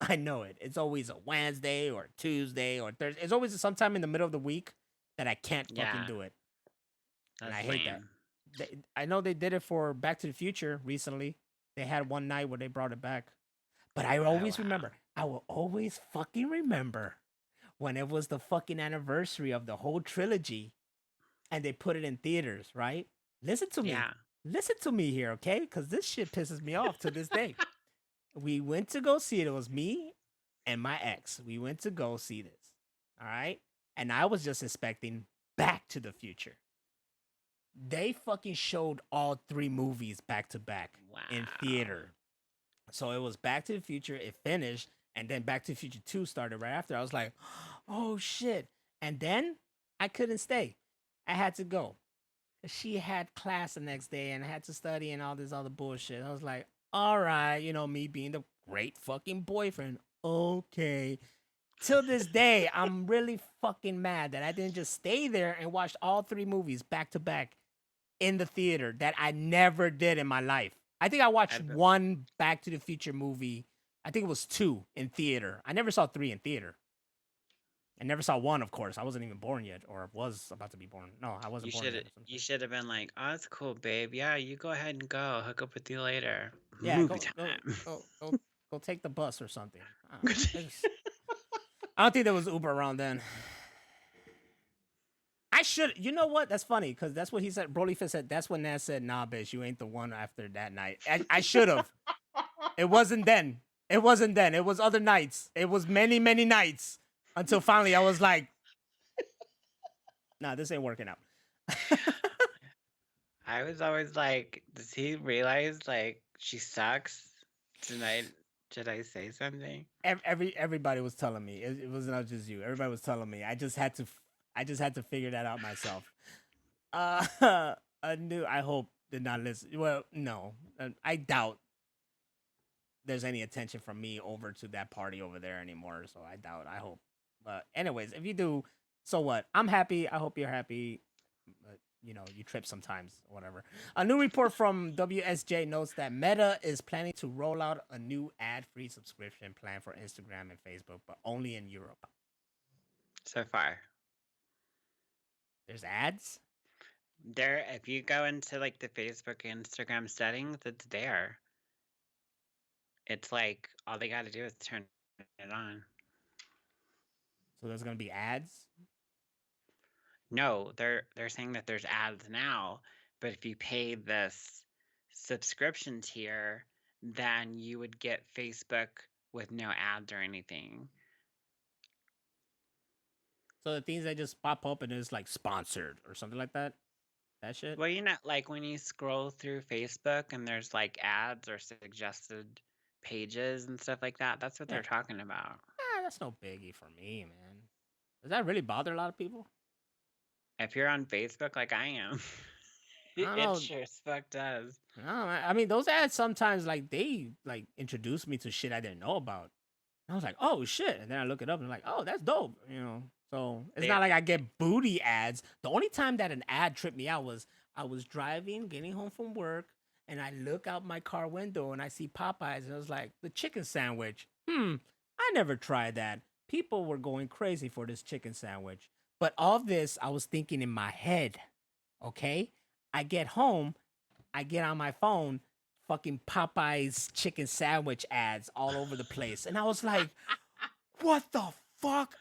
I know it. It's always a Wednesday or Tuesday or Thursday. It's always sometime in the middle of the week that I can't fucking Yeah, do it, and I that's hate that. lame. I know they did it for Back to the Future recently. They had one night where they brought it back, but I Oh always wow. remember. I will always fucking remember when it was the fucking anniversary of the whole trilogy, and they put it in theaters. Right? Listen to me. Yeah. Listen to me here, okay? Because this shit pisses me off to this day. We went to go see it. It was me and my ex. We went to go see this. All right. And I was just expecting Back to the Future. They fucking showed all three movies back to back in Wow. theater. So it was Back to the Future, it finished, and then Back to the Future 2 started right after. I was like, oh shit. And then I couldn't stay. I had to go. She had class the next day and I had to study and all this other bullshit. I was like, all right, me being the great fucking boyfriend. Okay. Till this day, I'm really fucking mad that I didn't just stay there and watch all three movies back to back in the theater that I never did in my life. I think I watched I've one Back to the Future movie. I think it was two in theater. I never saw three in theater. I never saw one, of course. I wasn't even born yet, or was about to be born. No, I wasn't born yet. Or some you shit. should have been like, oh, it's cool, babe. Yeah, you go ahead and go. I'll hook up with you later. Yeah, Movie go go time. go go go take the bus or something. I don't think there was Uber around then. I should. You know what? That's funny because that's what he said. Broly Fist said. That's when Naz said, "Nah, bitch, you ain't the one." After that night, I should have. It wasn't then. It wasn't then. It was other nights. It was many many nights until finally I was like, "Nah, this ain't working out." I was always like, does he realize like she sucks? Did I say something? Everybody was telling me it was not just you. Everybody was telling me. I just had to figure that out myself. I hope did not listen. Well, no, I doubt there's any attention from me over to that party over there anymore. So I doubt. I hope. But anyways, if you do, so what? I'm happy. I hope you're happy. But you trip sometimes. Whatever. A new report from WSJ notes that Meta is planning to roll out a new ad-free subscription plan for Instagram and Facebook, but only in Europe. So far. There's ads. There, if you go into like the Facebook Instagram settings, it's there. It's like all they got to do is turn it on. So there's gonna be ads. No, they're saying that there's ads now, but if you pay this subscription tier, then you would get Facebook with no ads or anything. So the things that just pop up and it's like sponsored or something like that. That shit. Well, like when you scroll through Facebook and there's like ads or suggested pages and stuff like that, that's what Yeah. they're talking about. That's no biggie for me, man. Does that really bother a lot of people? If you're on Facebook like I am, I don't it know. sure as fuck does. No, I mean those ads sometimes like they like introduce me to shit I didn't know about. I was like, oh shit, and then I look it up and I'm like, oh, that's dope. So it's They- not like I get booty ads. The only time that an ad tripped me out was I was driving, getting home from work, and I look out my car window and I see Popeyes, and I was like, the chicken sandwich. I never tried that. People were going crazy for this chicken sandwich. But all this, I was thinking in my head. Okay, I get home, I get on my phone, fucking Popeyes chicken sandwich ads all over the place. And I was like, what the fuck?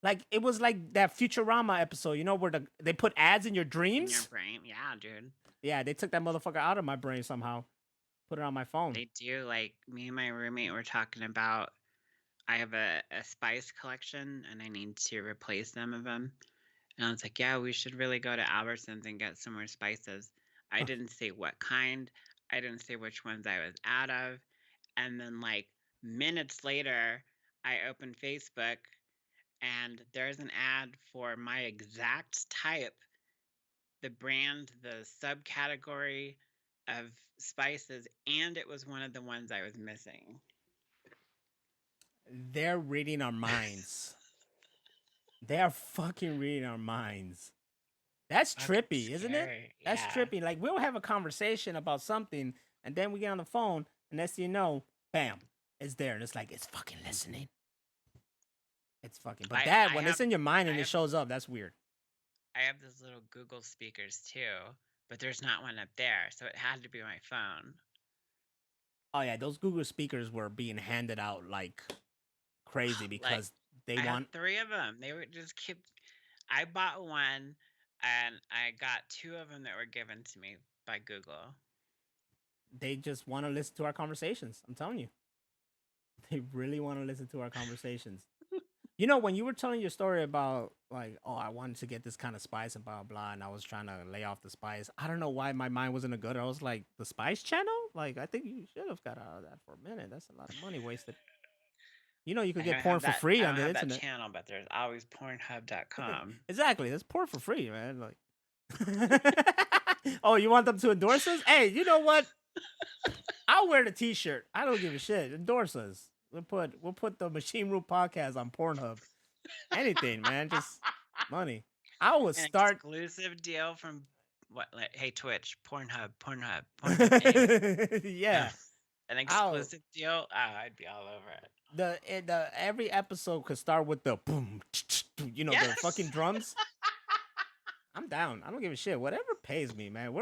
Like it was like that Futurama episode, where they put ads in your in dreams? your brain, yeah, dude. Yeah, they took that motherfucker out of my brain somehow. Put it on my phone. They do. Like me and my roommate were talking about. I have a spice collection and I need to replace some of them. And I was like, yeah, we should really go to Albertsons and get some more spices. I didn't say what kind. I didn't say which ones I was out of. And then, like, minutes later, I opened Facebook and there's an ad for my exact type, the brand, the subcategory of spices, and it was one of the ones I was missing. They're reading our minds. They are fucking reading our minds. That's Fucking trippy, isn't it? scary. That's Yeah. trippy. Like we'll have a conversation about something, and then we get on the phone, and next thing you know, bam, it's there, and it's like it's fucking listening. It's fucking. But that when it's in your mind and it shows up, that's weird. I have those little Google speakers too, but there's not one up there, so it had to be my phone. Oh yeah, those Google speakers were being handed out like crazy because I had 3 of them. They would just keep. I bought one, and I got 2 of them that were given to me by Google. They just want to listen to our conversations. I'm telling you, they really want to listen to our conversations. You know, when you were telling your story about like, oh, I wanted to get this kind of spice and blah blah, and I was trying to lay off the spice. I don't know why my mind wasn't a good. I was like, the Spice Channel? Like, I think you should have got out of that for a minute. That's a lot of money wasted. You know, you could get porn for free on the internet. I don't have that channel, but there's always Pornhub.com. Exactly, that's porn for free, man. Like, oh, you want them to endorse us? Hey, you know what? I'll wear the T-shirt. I don't give a shit. Endorse us. We'll put the Machine Room podcast on Pornhub. Anything, man. Just money. I would start exclusive deal from what? Like, hey, Twitch, Pornhub. Yeah. An exclusive deal. Oh, I'd be all over it. The every episode could start with the boom, you know, the fucking drums. I'm down. I don't give a shit. Whatever pays me, man.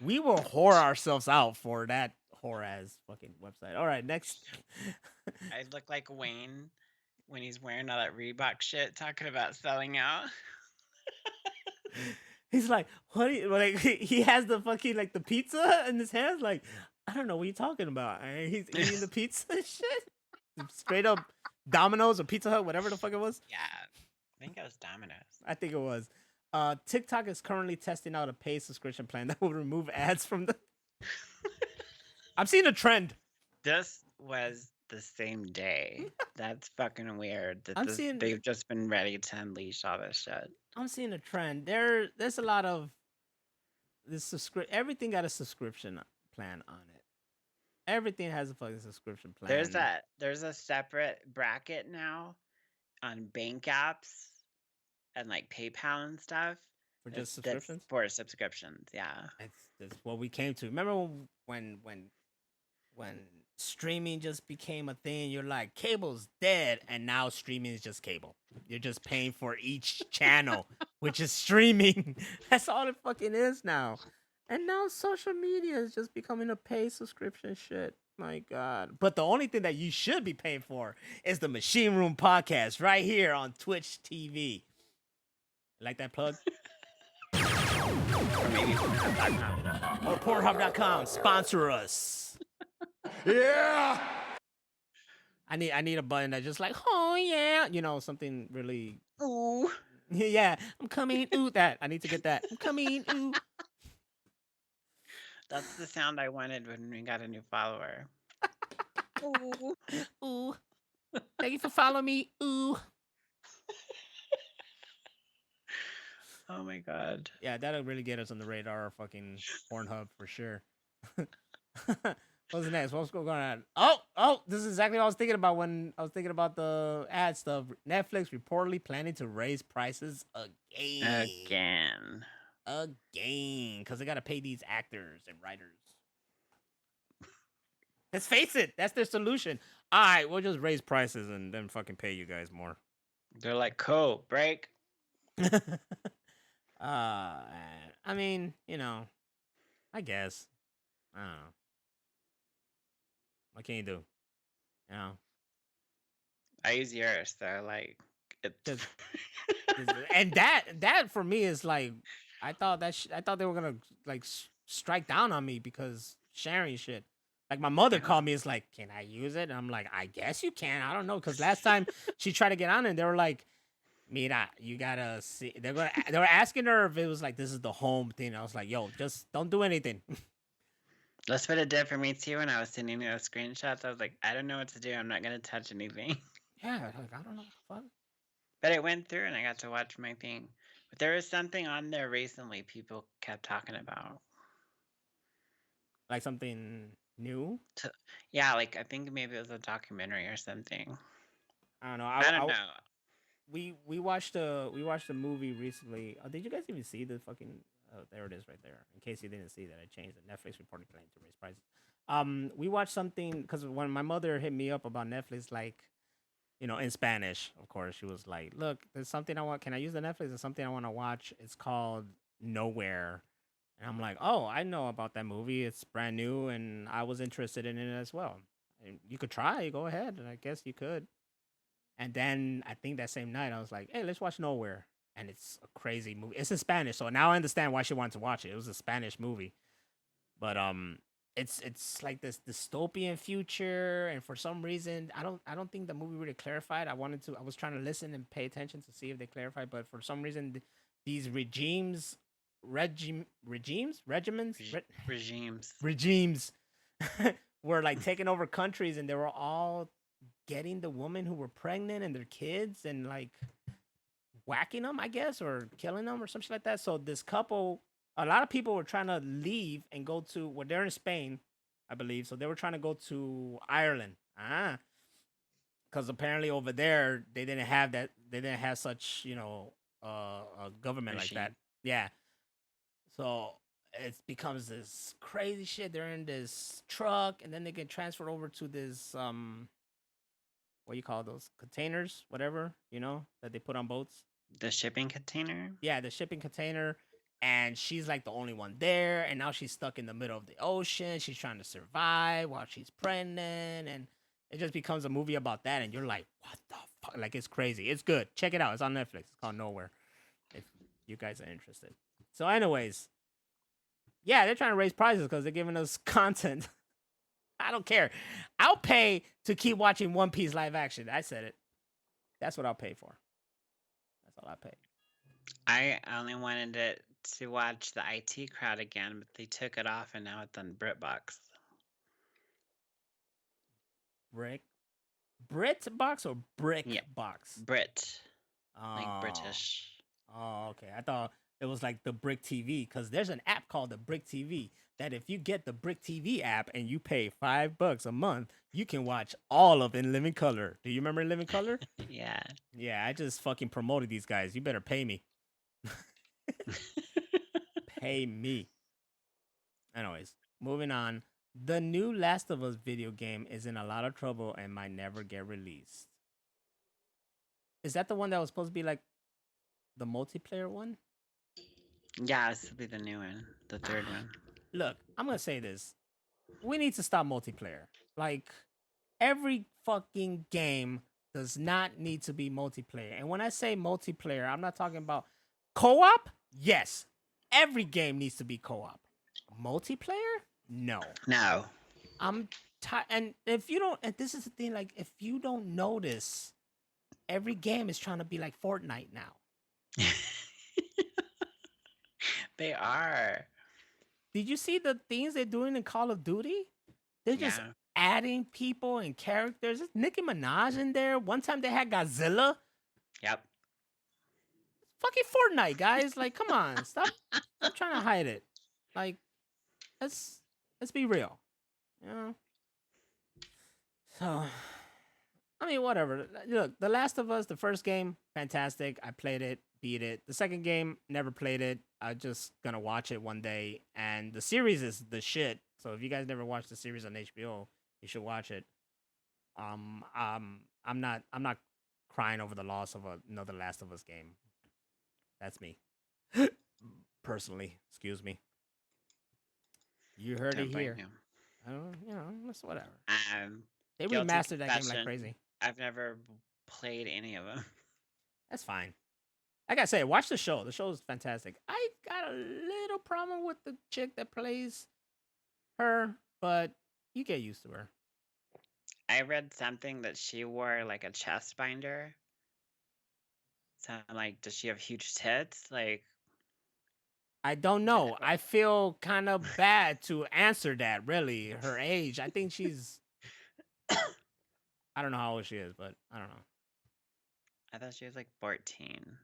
We will whore ourselves out for that whore ass fucking website. All right, next. I look like Wayne when he's wearing all that Reebok shit, talking about selling out. He's like, what? Like he has the fucking like the pizza in his hands. Like, I don't know what you're talking about. And he's eating the pizza and shit. Straight up Domino's or Pizza Hut, whatever the fuck it was. Yeah, I think it was Domino's. I think it was. TikTok is currently testing out a paid subscription plan that will remove ads from the. I'm seeing a trend. This was the same day. That's fucking weird. They've just been ready to unleash all this shit. I'm seeing a trend. There's a lot of this everything got a subscription plan on it. Everything has a fucking subscription plan. There's a separate bracket now on bank apps and like PayPal and stuff. For just subscriptions? For subscriptions, yeah. That's what we came to. Remember when streaming just became a thing? You're like, cable's dead, and now streaming is just cable. You're just paying for each channel, which is streaming. That's all it fucking is now. And now social media is just becoming a paid subscription shit. My God. But the only thing that you should be paying for is the Machine Room podcast right here on Twitch TV. Like that plug? Or maybe Pornhub.com. Or Pornhub.com. Sponsor us. Yeah. I need a button that just like, oh yeah. You know, something really. Ooh. Yeah, I'm coming. Ooh, that. I need to get that. I'm coming. Ooh. That's the sound I wanted when we got a new follower. Ooh. Ooh. Thank you for following me. Ooh. Oh my God. Yeah, that'll really get us on the radar of fucking Pornhub for sure. What's next? What's going on? Oh, this is exactly what I was thinking about when I was thinking about the ad stuff. Netflix reportedly planning to raise prices again. Because they got to pay these actors and writers. Let's face it, that's their solution. All right, we'll just raise prices and then fucking pay you guys more. They're like, cool, break. I mean, you know, I guess. I don't know. What can you do? You know? I use yours, so like it's and that for me is like I thought they were gonna like strike down on me because sharing shit. Like my mother called me, it's like, can I use it? And I'm like, I guess you can. I don't know, because last time she tried to get on it, and they were like, Mira, you gotta see. They were asking her if it was like this is the home thing. I was like, yo, just don't do anything. That's what it did for me too. When I was sending you those screenshots, I was like, I don't know what to do. I'm not gonna touch anything. Yeah, like I don't know what the fuck. But it went through, and I got to watch my thing. But there was something on there recently people kept talking about. Like something new? Yeah, like I think maybe it was a documentary or something. I don't know. I don't know. we watched a movie recently. Oh, did you guys even see the fucking? Oh, there it is, right there. In case you didn't see that, I changed it. Netflix reported plan to raise prices. We watched something because when my mother hit me up about Netflix, like in Spanish, of course, she was like, "Look, there's something I want. Can I use the Netflix? There's something I want to watch. It's called Nowhere." And I'm like, "Oh, I know about that movie. It's brand new, and I was interested in it as well. And you could try. Go ahead. And I guess you could." And then I think that same night I was like, "Hey, let's watch Nowhere." And it's a crazy movie. It's in Spanish, so now I understand why she wanted to watch it. It was a Spanish movie, but it's like this dystopian future, and for some reason I don't think the movie really clarified. I was trying to listen and pay attention to see if they clarified, but for some reason these regiments Regimes. regimes were like taking over countries, and they were all getting the women who were pregnant and their kids and like whacking them, I guess, or killing them or something like that. So this couple, a lot of people were trying to leave and go to, well, they're in Spain, I believe. So they were trying to go to Ireland. Because apparently over there they didn't have that. They didn't have such, a government like that. Regime. Yeah. So it becomes this crazy shit. They're in this truck, and then they get transferred over to this what do you call those containers, whatever, that they put on boats. The shipping container? Yeah, the shipping container. And she's like the only one there, and now she's stuck in the middle of the ocean. She's trying to survive while she's pregnant, and it just becomes a movie about that. And you're like, what the fuck? Like, it's crazy. It's good. Check it out. It's on Netflix. It's called Nowhere. If you guys are interested. So, anyways, yeah, they're trying to raise prices because they're giving us content. I don't care. I'll pay to keep watching One Piece live action. I said it. That's what I'll pay for. That's all I pay. I only wanted it to watch the IT crowd again, but they took it off and now it's on BritBox. Brit box or brick Yeah. box? Brit. Oh. Like British. Oh, okay. I thought it was like the Brick TV because there's an app called the Brick TV that if you get the Brick TV app and you pay $5 a month, you can watch all of In Living Color. Do you remember In Living Color? Yeah. Yeah, I just fucking promoted these guys. You better pay me. Pay me. Anyways, moving on. The new Last of Us video game is in a lot of trouble and might never get released. Is that the one that was supposed to be like the multiplayer one? Yeah, this will be the new one, the third one. Look, I'm gonna say this. We need to stop multiplayer. Like, every fucking game does not need to be multiplayer. And when I say multiplayer, I'm not talking about co-op. Yes, every game needs to be co-op. Multiplayer? No. No. I'm tired. And if you don't, and this is the thing, like, if you don't notice, every game is trying to be like Fortnite now. They are. Did you see the things they're doing in Call of Duty? They're just adding people and characters. There's Nicki Minaj in there. One time they had Godzilla. Yep. Fucking Fortnite, guys. Like, come on. Stop trying to hide it. Like, let's be real. So, I mean, whatever. Look, The Last of Us, the first game, fantastic. I played it, beat it. The second game, never played it. I'm just gonna watch it one day. And the series is the shit. So if you guys never watched the series on HBO, you should watch it. I'm not crying over the loss of another Last of Us game. That's me. Personally, excuse me. You heard it here. I don't, it's whatever. They remastered that game like crazy. I've never played any of them. That's fine. Like I say, watch the show. The show is fantastic. I got a little problem with the chick that plays her, but you get used to her. I read something that she wore like a chest binder. So I'm like, does she have huge tits? Like, I don't know. I feel kind of bad to answer that, really. Her age. I think she's I don't know how old she is, but I don't know. I thought she was like 14.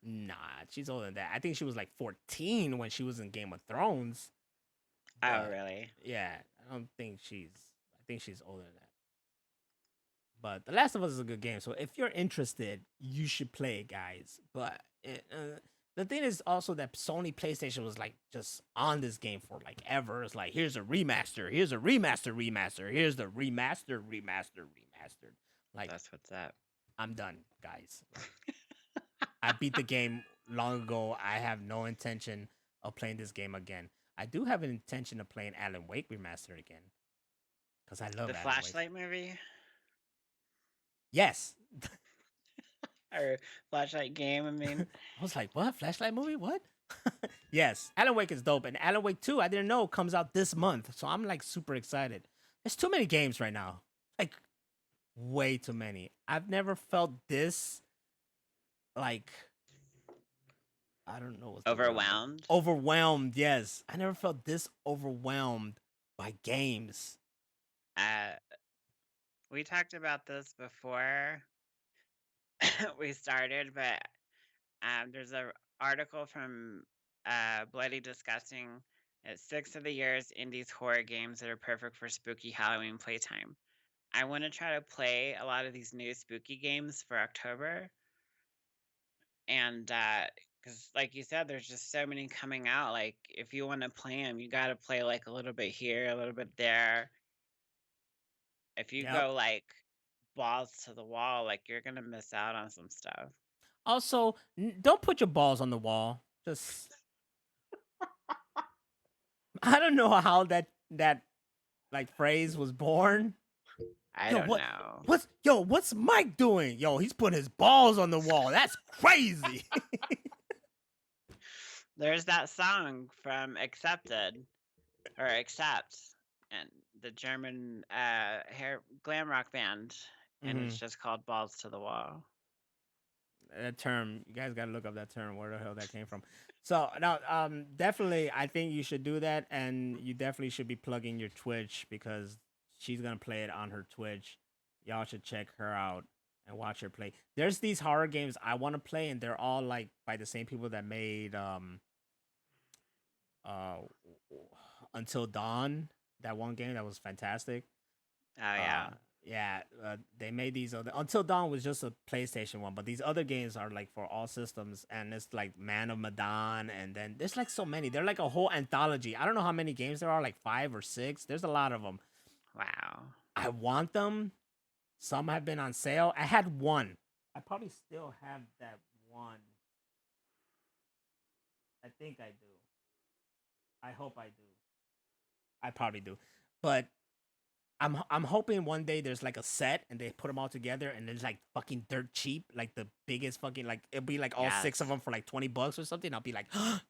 Nah, she's older than that. I think she was like 14 when she was in Game of Thrones. Oh, really? Yeah, I think she's older than that. But The Last of Us is a good game. So if you're interested, you should play it, guys. But the thing is also that Sony PlayStation was like just on this game for like ever. It's like, here's a remaster, here's a remaster, here's the remastered. Like, That's what's up. I'm done, guys. Like, I beat the game long ago. I have no intention of playing this game again. I do have an intention of playing Alan Wake remastered again because I love The Alan Wake. Flashlight movie Yes. or Flashlight game. I mean, I was like, what? Flashlight movie? What? Yes, Alan Wake is dope. And Alan Wake 2, I didn't know, comes out this month. So I'm like super excited. There's too many games right now. Like, way too many. I've never felt this, like, I don't know. What's the word. overwhelmed. Overwhelmed, yes. I never felt this overwhelmed by games. We talked about this before we started, but there's an article from Bloody Disgusting. It's 6 of the year's indies horror games that are perfect for spooky Halloween playtime. I want to try to play a lot of these new spooky games for October. And because, like you said, there's just so many coming out. Like, if you want to play them, you got to play like a little bit here, a little bit there. If you go like balls to the wall, like you're gonna miss out on some stuff. Also, don't put your balls on the wall. Just I don't know how that like phrase was born. I don't know. What's Mike doing? Yo, he's putting his balls on the wall. That's crazy. There's that song from Accepted or Accept, and the German hair glam rock band, and it's just called Balls to the Wall. That term, you guys gotta look up that term, where the hell that came from. So now, definitely, I think you should do that, and you definitely should be plugging your Twitch because she's gonna play it on her Twitch. Y'all should check her out and watch her play. There's these horror games I want to play, and they're all like by the same people that made Until Dawn, that one game that was fantastic. Oh yeah. Yeah, they made these other. Until Dawn was just a PlayStation one, but these other games are like for all systems, and it's like Man of Medan, and then there's like so many. They're like a whole anthology. I don't know how many games there are, like 5 or 6. There's a lot of them. Wow. I want them. Some have been on sale. I had one. I probably still have that one. I think I do. I hope I do. I probably do, but I'm hoping one day there's like a set and they put them all together and it's like fucking dirt cheap, like the biggest fucking, like it'll be like all 6 of them for like $20 or something. I'll be like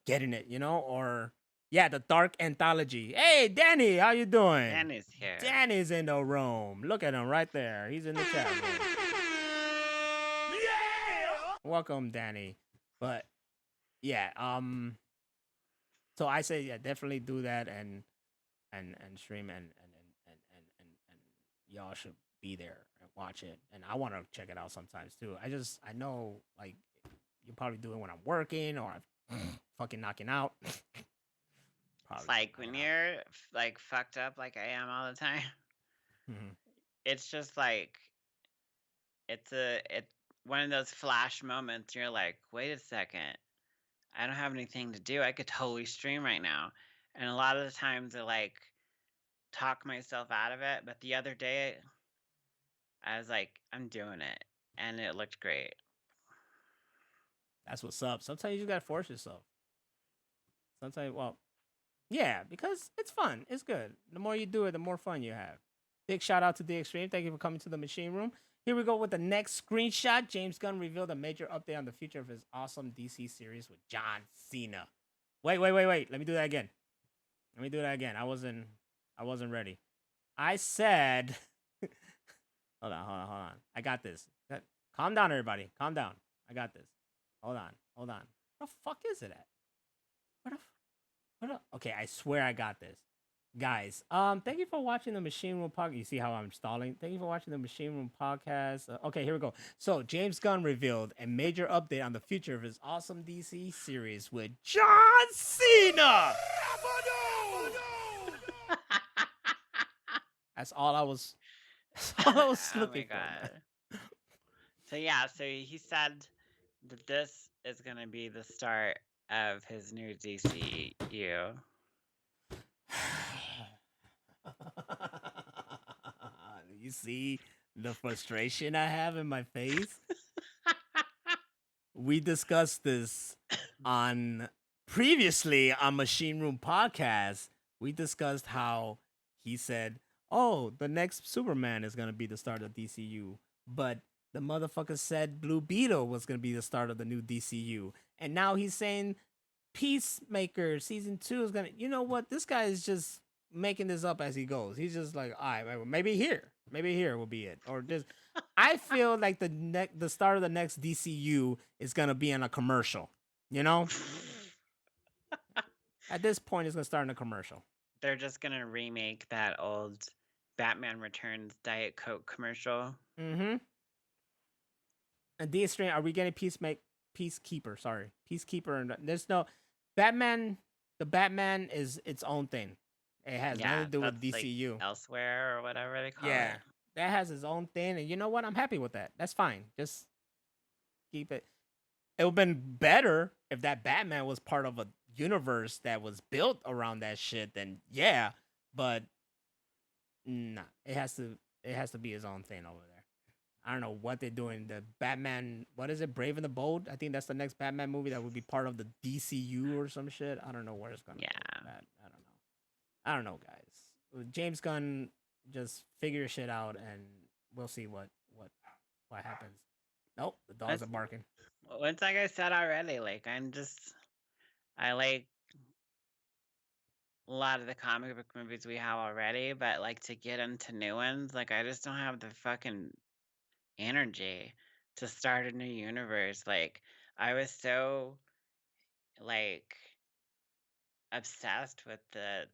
getting it, you know? Or yeah, the Dark Anthology. Hey, Danny, how you doing? Danny's here. Danny's in the room. Look at him right there. He's in the chat room. Yeah! Welcome, Danny. But yeah, so I say yeah, definitely do that and stream and y'all should be there and watch it. And I want to check it out sometimes too. I know like you probably do it when I'm working or I'm fucking knocking out. Like when you're like fucked up like I am all the time. It's just like it's one of those flash moments. You're like, wait a second, I don't have anything to do. I could totally stream right now. And a lot of the times I like talk myself out of it. But the other day I was like, I'm doing it, and it looked great. That's what's up. Sometimes you just gotta force yourself. Sometimes, well, yeah, because it's fun. It's good. The more you do it, the more fun you have. Big shout out to The Extreme. Thank you for coming to the machine room. Here we go with the next screenshot. James Gunn revealed a major update on the future of his awesome DC series with John Cena. Wait. Let me do that again. I wasn't ready. I said, hold on. I got this. Calm down, everybody. Calm down. I got this. Hold on. Where the fuck is it at? Okay, I swear I got this. Guys, thank you for watching the Machine Room podcast. You see how I'm stalling? Thank you for watching the Machine Room podcast. Okay, here we go. So, James Gunn revealed a major update on the future of his awesome DC series with John Cena. That's all I was. That's all I was Oh looking my for, man. god. So yeah, so he said that this is gonna be the start of his new DCU. You see the frustration I have in my face? We discussed this on previously on Machine Room Podcast. We discussed how he said, "Oh, the next Superman is gonna be the start of DCU," but the motherfucker said Blue Beetle was gonna be the start of the new DCU, and now he's saying Peacemaker season 2 is gonna. You know what? This guy is just making this up as he goes. He's just like, all right, maybe here will be it, or just. I feel like the start of the next DCU is gonna be in a commercial. You know, at this point, it's gonna start in a commercial. They're just gonna remake that old Batman Returns Diet Coke commercial. Mm-hmm. And D string, are we getting Peacekeeper? Sorry, Peacekeeper. And there's no Batman. The Batman is its own thing. It has nothing to do with that's, like, DCU. elsewhere or whatever they call Yeah, it. that has its own thing, and you know what? I'm happy with that. That's fine. Just keep it. It would have been better if that Batman was part of a universe that was built around that shit. Then yeah, but nah, it has to be his own thing over there. I don't know what they're doing. The Batman, what is it? Brave and the Bold. I think that's the next Batman movie that would be part of the DCU or some shit. I don't know where it's gonna go. I don't know, guys. James Gunn, just figure shit out, and we'll see what happens. Nope, the dogs are barking. It's like I said already, like I like a lot of the comic book movies we have already, but like to get into new ones, like I just don't have the fucking energy to start a new universe. Like I was so like obsessed with the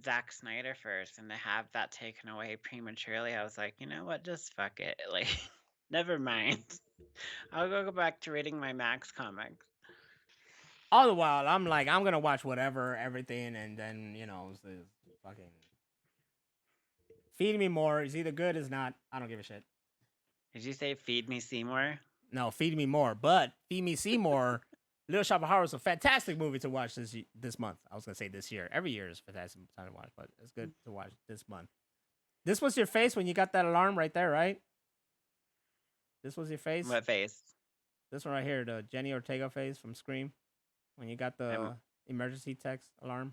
Zack Snyder first, and to have that taken away prematurely, I was like, you know what, just fuck it. Like, never mind. I'll go back to reading my Max comics. All the while, I'm like, I'm gonna watch whatever, everything, and then fucking feed me more. It's either good, it's not. I don't give a shit. Did you say Feed Me Seymour? No, feed me more, but Feed Me Seymour. Little Shop of Horrors is a fantastic movie to watch this month. I was gonna say this year. Every year is a fantastic time to watch, but it's good to watch this month. This was your face when you got that alarm right there, right? This was your face. What face? This one right here, the Jenny Ortega face from Scream, when you got the emergency text alarm,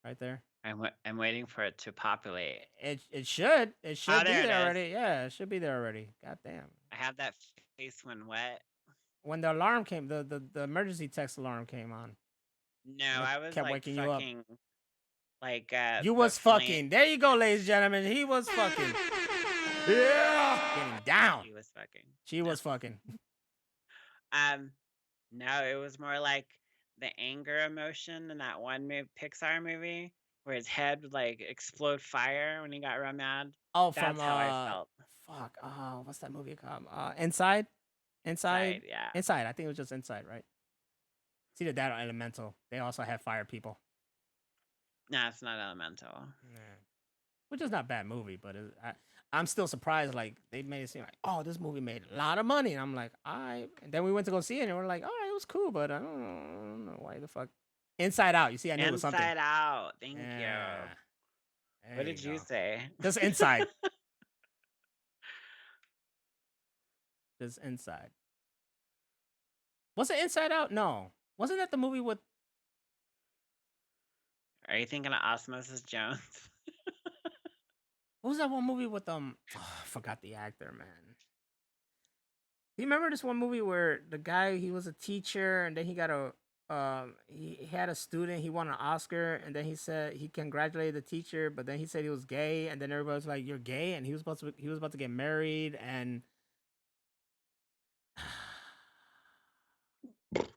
right there. I'm waiting for it to populate. It should be there already. Yeah, it should be there already. God damn. I have that face when what? When the alarm came, the emergency text alarm came on. No, I was kept like waking fucking you up. like you was fucking. There you go, ladies and gentlemen. He was fucking. Yeah. Getting down. She was fucking. She was fucking. No, it was more like the anger emotion in that one Pixar movie where his head would like explode fire when he got real mad. Oh, that's how I felt. Fuck. Oh, what's that movie called? Inside. Yeah. Inside. I think it was just Inside, right? It's either that or Elemental. They also have fire people. Nah, it's not Elemental. Yeah. Which is not a bad movie, but I'm still surprised. Like they made it seem like, oh, this movie made a lot of money, and I'm like, And then we went to go see it, and we're like, all right, it was cool, but I don't know why the fuck. Inside Out. You see, I knew it was something. Inside Out. Thank you. What did you say? Just Inside. Just Inside. Was it Inside Out? No. Wasn't that the movie with? Are you thinking of Osmosis Jones? What was that one movie with I forgot the actor, man. Do you remember this one movie where the guy, he was a teacher, and then he got he had a student, he won an Oscar, and then he said he congratulated the teacher, but then he said he was gay, and then everybody was like, "You're gay," and he was about to get married, and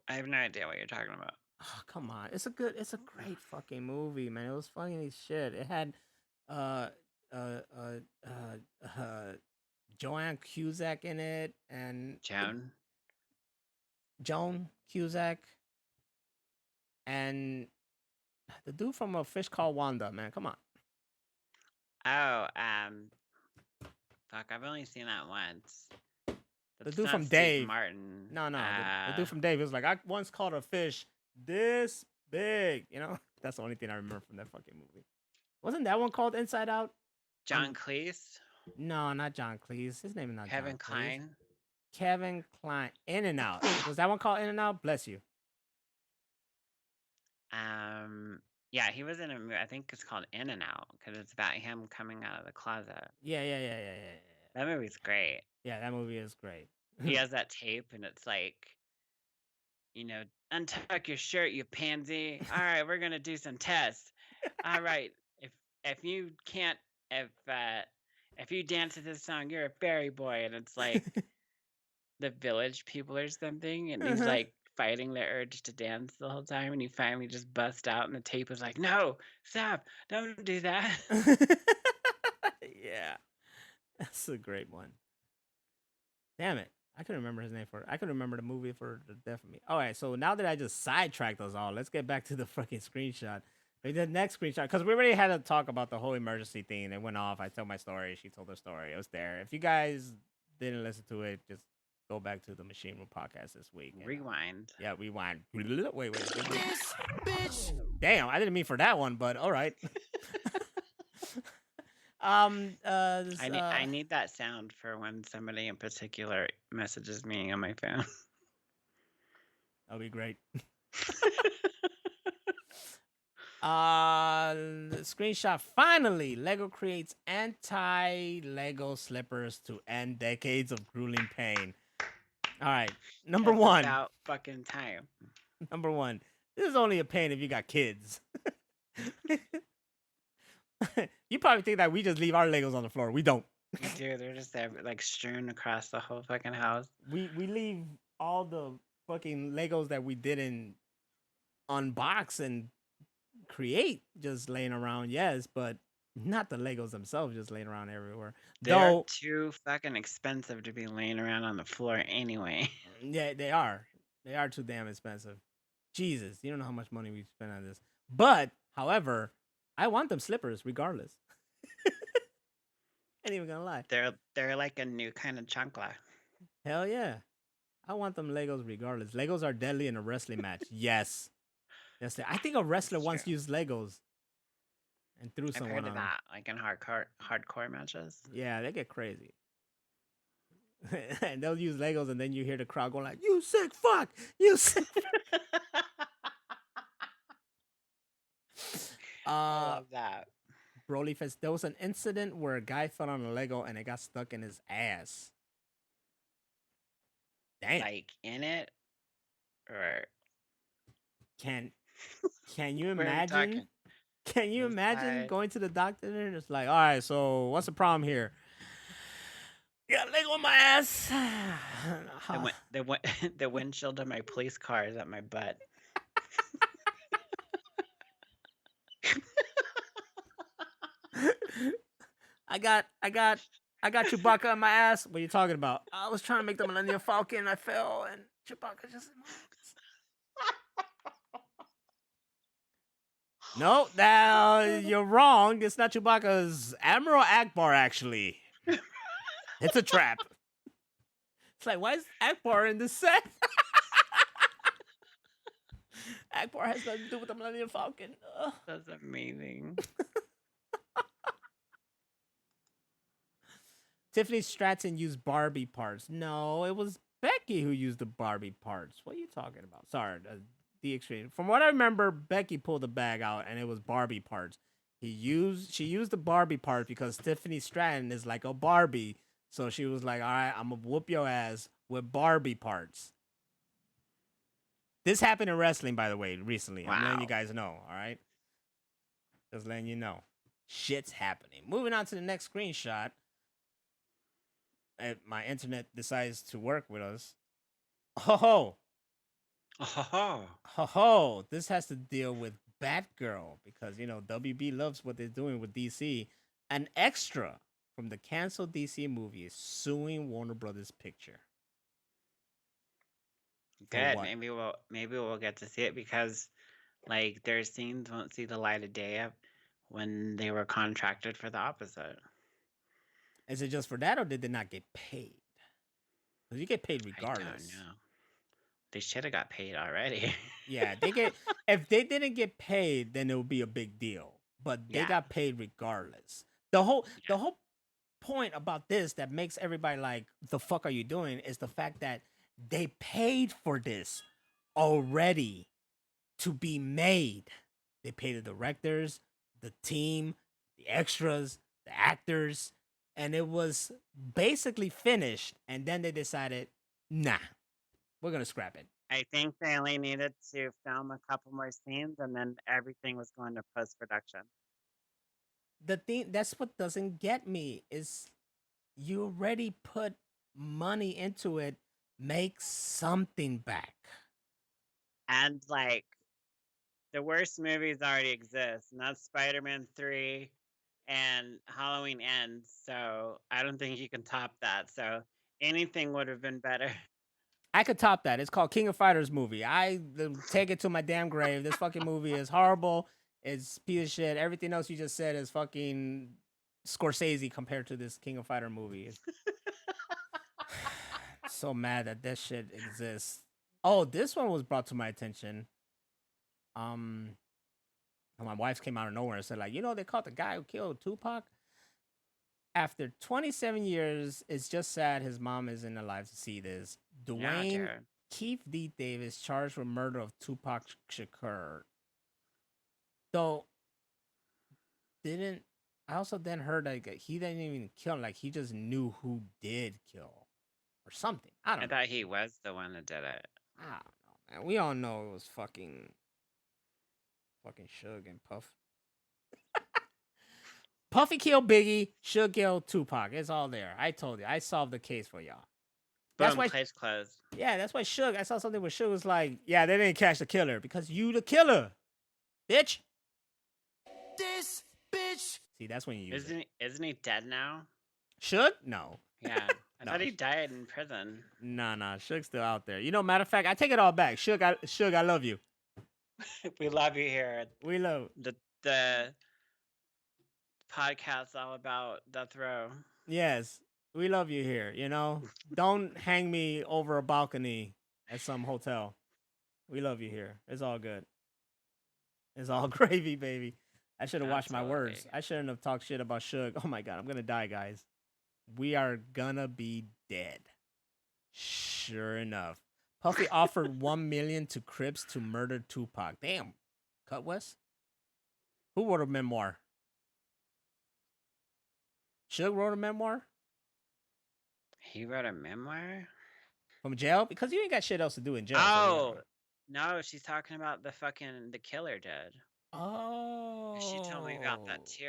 I have no idea what you're talking about. Oh, come on. It's a great fucking movie, man. It was fucking as shit. It had Joanne Cusack in it, and Joan Cusack, and the dude from A Fish Called Wanda, man. Come on. Oh, Fuck, I've only seen that once. The That's dude not from Steve Dave. Martin. No, the dude from Dave was like, I once caught a fish this big. You know, that's the only thing I remember from that fucking movie. Wasn't that one called Inside Out? John Cleese. No, not John Cleese. His name is not Kevin John Cleese. Kline. Kevin Kline. In and Out. Was that one called In and Out? Bless you. Yeah, he was in a movie. I think it's called In and Out because it's about him coming out of the closet. Yeah. That movie's great. Yeah, that movie is great. He has that tape, and it's like, you know, untuck your shirt, you pansy. All right, we're gonna do some tests. All right, if you can't if you dance to this song, you're a fairy boy, and it's like the Village People or something, and he's like fighting the urge to dance the whole time, and he finally just busts out, and the tape is like, no, stop, don't do that. Yeah, that's a great one. Damn it, I couldn't remember his name for it. I couldn't remember the movie for the death of me. All right, so now that I just sidetracked us all, let's get back to the fucking screenshot. The next screenshot, because we already had to talk about the whole emergency thing. It went off. I told my story. She told her story. It was there. If you guys didn't listen to it, just go back to the Machine Room podcast this week. And, Rewind. yeah, rewind. Wait. This bitch. Damn, I didn't mean for that one, but all right. I need that sound for when somebody in particular messages me on my phone. That'll be great. Screenshot. Finally, Lego creates anti-Lego slippers to end decades of grueling pain. All right, number one. About fucking time. Number one. This is only a pain if you got kids. You probably think that we just leave our Legos on the floor. We don't. We do. They're just there, like strewn across the whole fucking house. We leave all the fucking Legos that we didn't unbox and create just laying around, yes, but not the Legos themselves just laying around everywhere. They're too fucking expensive to be laying around on the floor anyway. Yeah, they are. They are too damn expensive. Jesus, you don't know how much money we spent on this. But, however, I want them slippers regardless. Ain't even gonna lie. They're like a new kind of chancla. Hell yeah. I want them Legos regardless. Legos are deadly in a wrestling match. Yes. Yes. I think a wrestler once used Legos and threw someone I've heard on of that, like in hardcore matches. Yeah, they get crazy. And they'll use Legos, and then you hear the crowd going like, "You sick fuck! You sick!" I love that. Broly Fest. There was an incident where a guy fell on a Lego and it got stuck in his ass. Damn. Like in it, or can you imagine? Can you imagine going to the doctor and it's like, all right, so what's the problem here? You got a Lego in my ass. The windshield of my police car is at my butt. I got Chewbacca in my ass. What are you talking about? I was trying to make the Millennium Falcon and I fell and Chewbacca just in my ass. No, now you're wrong. It's not Chewbacca's Admiral Akbar, actually. It's a trap. It's like, why is Akbar in this set? Akbar has nothing to do with the Millennium Falcon. Ugh. That's amazing. Tiffany Stratton used Barbie parts. No, it was Becky who used the Barbie parts. What are you talking about? Sorry, the extreme. From what I remember, Becky pulled the bag out and it was Barbie parts. She used the Barbie parts because Tiffany Stratton is like a Barbie. So she was like, all right, I'm going to whoop your ass with Barbie parts. This happened in wrestling, by the way, recently. Wow. I'm letting you guys know, all right? Just letting you know. Shit's happening. Moving on to the next screenshot. My internet decides to work with us. Ho ho. This has to deal with Batgirl because, you know, WB loves what they're doing with DC. An extra from the canceled DC movie is suing Warner Brothers Picture. Good. Maybe we'll get to see it because, like, their scenes won't see the light of day when they were contracted for the opposite. Is it just for that, or did they not get paid? Because you get paid regardless. I don't know. They should have got paid already. Yeah, they get. If they didn't get paid, then it would be a big deal. But they Yeah. got paid regardless. The whole point about this that makes everybody like, the fuck are you doing, is the fact that they paid for this already to be made. They paid the directors, the team, the extras, the actors, and it was basically finished. And then they decided, nah, we're gonna scrap it. I think they only needed to film a couple more scenes, and then everything was going to post-production. The thing that's what doesn't get me is you already put money into it. Make something back. And like, the worst movies already exist, and that's Spider-Man 3 and Halloween Ends. So I don't think you can top that. So anything would have been better. I could top that. It's called King of Fighters movie. I take it to my damn grave. This fucking movie is horrible. It's piece of shit. Everything else you just said is fucking Scorsese compared to this King of Fighter movie. So mad that this shit exists. Oh, this one was brought to my attention. My wife came out of nowhere and said, like, they caught the guy who killed Tupac. After 27 years, it's just sad his mom isn't alive to see this. Dwayne Keith D. Davis charged with murder of Tupac Shakur. Though, I also then heard like he didn't even kill him, like he just knew who did kill or something. I don't know. I thought he was the one that did it. I don't know, man. We all know it was fucking Suge and Puff. Puffy killed Biggie, Suge killed Tupac. It's all there. I told you. I solved the case for y'all. That's why case closed. Yeah, that's why Suge. I saw something where Suge was like, "Yeah, they didn't catch the killer because you the killer, bitch." This bitch. See, that's when you use Isn't he dead now? Suge? No. Yeah, I thought he died in prison. Nah, Suge's still out there. Matter of fact, I take it all back. Suge, I love you. We love you here. We love the podcast all about death row. Yes, we love you here. Don't hang me over a balcony at some hotel. We love you here. It's all good. It's all gravy, baby. I should have watched my words. I shouldn't have talked shit about Suge. Oh my god, I'm gonna die, guys. We are gonna be dead. Sure enough. Puffy offered $1 million to Crips to murder Tupac. Damn. Cut West? Who wrote a memoir? Suge wrote a memoir? He wrote a memoir? From jail? Because you ain't got shit else to do in jail. Oh, no, she's talking about the killer did. Oh. She told me about that too.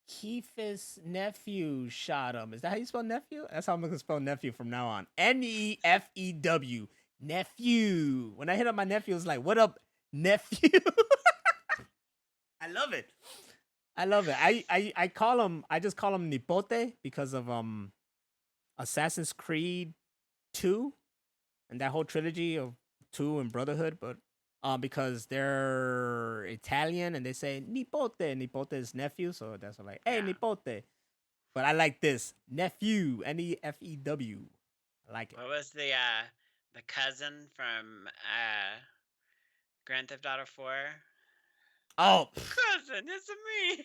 Keith's nephew shot him. Is that how you spell nephew? That's how I'm going to spell nephew from now on. Nefew. Nephew. When I hit up my nephew, it's like, what up, nephew? I love it. I call him, I just call him Nipote because of Assassin's Creed 2 and that whole trilogy of 2 and Brotherhood, but because they're Italian and they say Nipote. Nipote is nephew, so that's like, hey, Nipote. But I like this. Nephew. Nefew. I like it. What was the cousin from Grand Theft Auto 4? Oh. Cousin, it's me.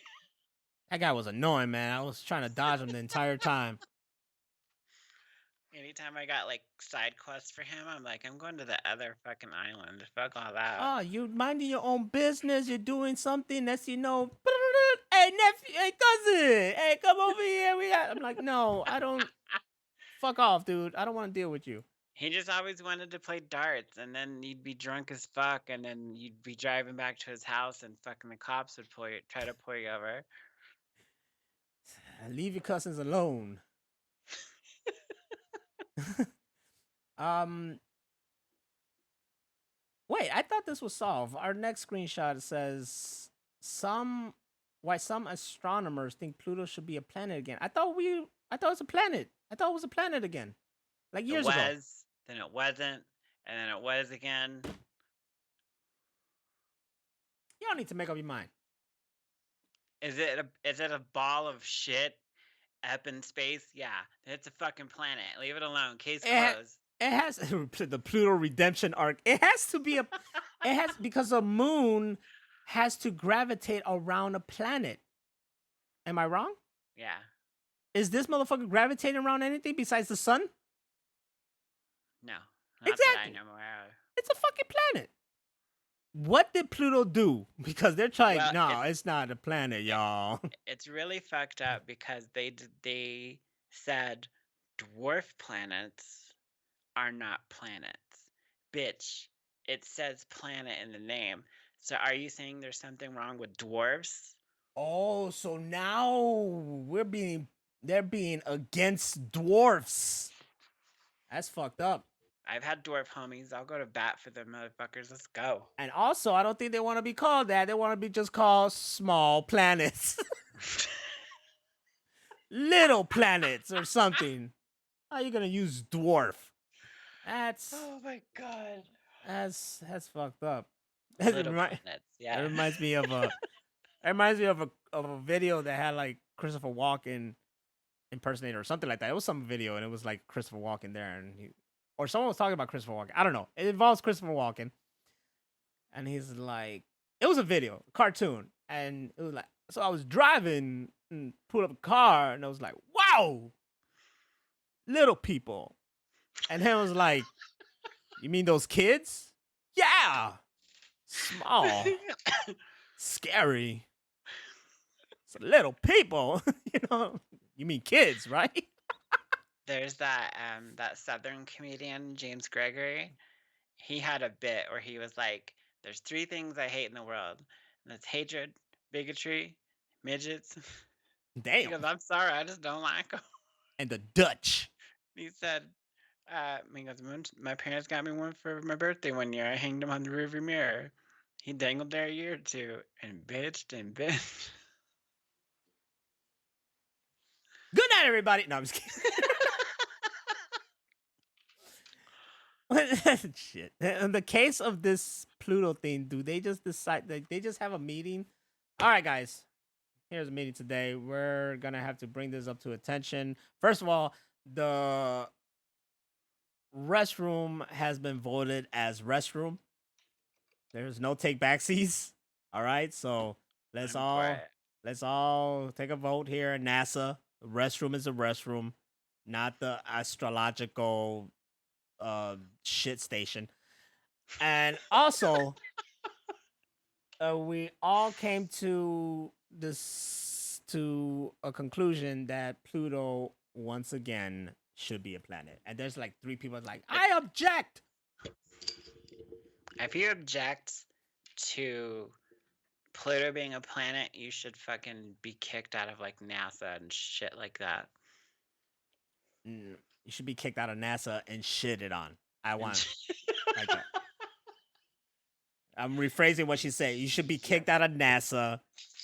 That guy was annoying, man. I was trying to dodge him the entire time. Anytime I got like side quests for him, I'm like, I'm going to the other fucking island. Fuck all that. Oh, you minding your own business. You're doing something that's, hey, nephew, hey, cousin. Hey, come over here. I'm like, no, I don't. Fuck off, dude. I don't want to deal with you. He just always wanted to play darts, and then you'd be drunk as fuck, and then you'd be driving back to his house, and fucking the cops would try to pull you over. Leave your cousins alone. Wait, I thought this was solved. Our next screenshot says why some astronomers think Pluto should be a planet again. I thought it was a planet. I thought it was a planet again. Like years ago. It was, then it wasn't, and then it was again. You don't need to make up your mind. Is it a ball of shit up in space, yeah, it's a fucking planet. Leave it alone. Case It, closed. it has the Pluto redemption arc. It has to be it has because a moon has to gravitate around a planet. Am I wrong? Yeah. Is this motherfucker gravitating around anything besides the sun? No. Not that I Exactly. know more of. It's a fucking planet. What did Pluto do? Because they're trying. Well, No, it's not a planet, y'all. It's really fucked up because they said dwarf planets are not planets. Bitch, it says planet in the name. So are you saying there's something wrong with dwarfs? Oh, so now they're being against dwarfs. That's fucked up. I've had dwarf homies. I'll go to bat for them motherfuckers. Let's go. And also, I don't think they want to be called that. They want to be just called small planets. Little planets or something. How are you gonna use dwarf? That's Oh my god. that's fucked up. Little planets. It Yeah. reminds me of a it reminds me of a video that had like Christopher Walken impersonator or something like that. It was some video and it was like Christopher Walken there and or someone was talking about Christopher Walken. I don't know. It involves Christopher Walken. And he's like, it was a video, a cartoon. And it was like, so I was driving and pulled up a car and I was like, wow, little people. And he was like, you mean those kids? Yeah. Small. Scary. It's little people. You mean kids, right? There's that Southern comedian, James Gregory. He had a bit where he was like, there's 3 things I hate in the world. And that's hatred, bigotry, midgets. He Damn. goes, I'm sorry, I just don't like them. And the Dutch. He said, he goes, my parents got me one for my birthday one year. I hanged him on the rearview mirror. He dangled there a year or two and bitched and bitched. Good night, everybody. No, I'm just kidding. Shit. In the case of this Pluto thing, do they just decide that they just have a meeting? All right, guys. Here's a meeting today. We're gonna have to bring this up to attention. First of all, the restroom has been voted as restroom. There's no take backsies. All right, so let's all take a vote here at NASA. The restroom is a restroom, not the astrological shit station. And also, we all came to a conclusion that Pluto once again should be a planet. And there's like 3 people like, I object. If you object to Pluto being a planet, you should fucking be kicked out of like NASA and shit like that. You should be kicked out of NASA and shitted on. I want like that. I'm rephrasing what she said. You should be kicked out of NASA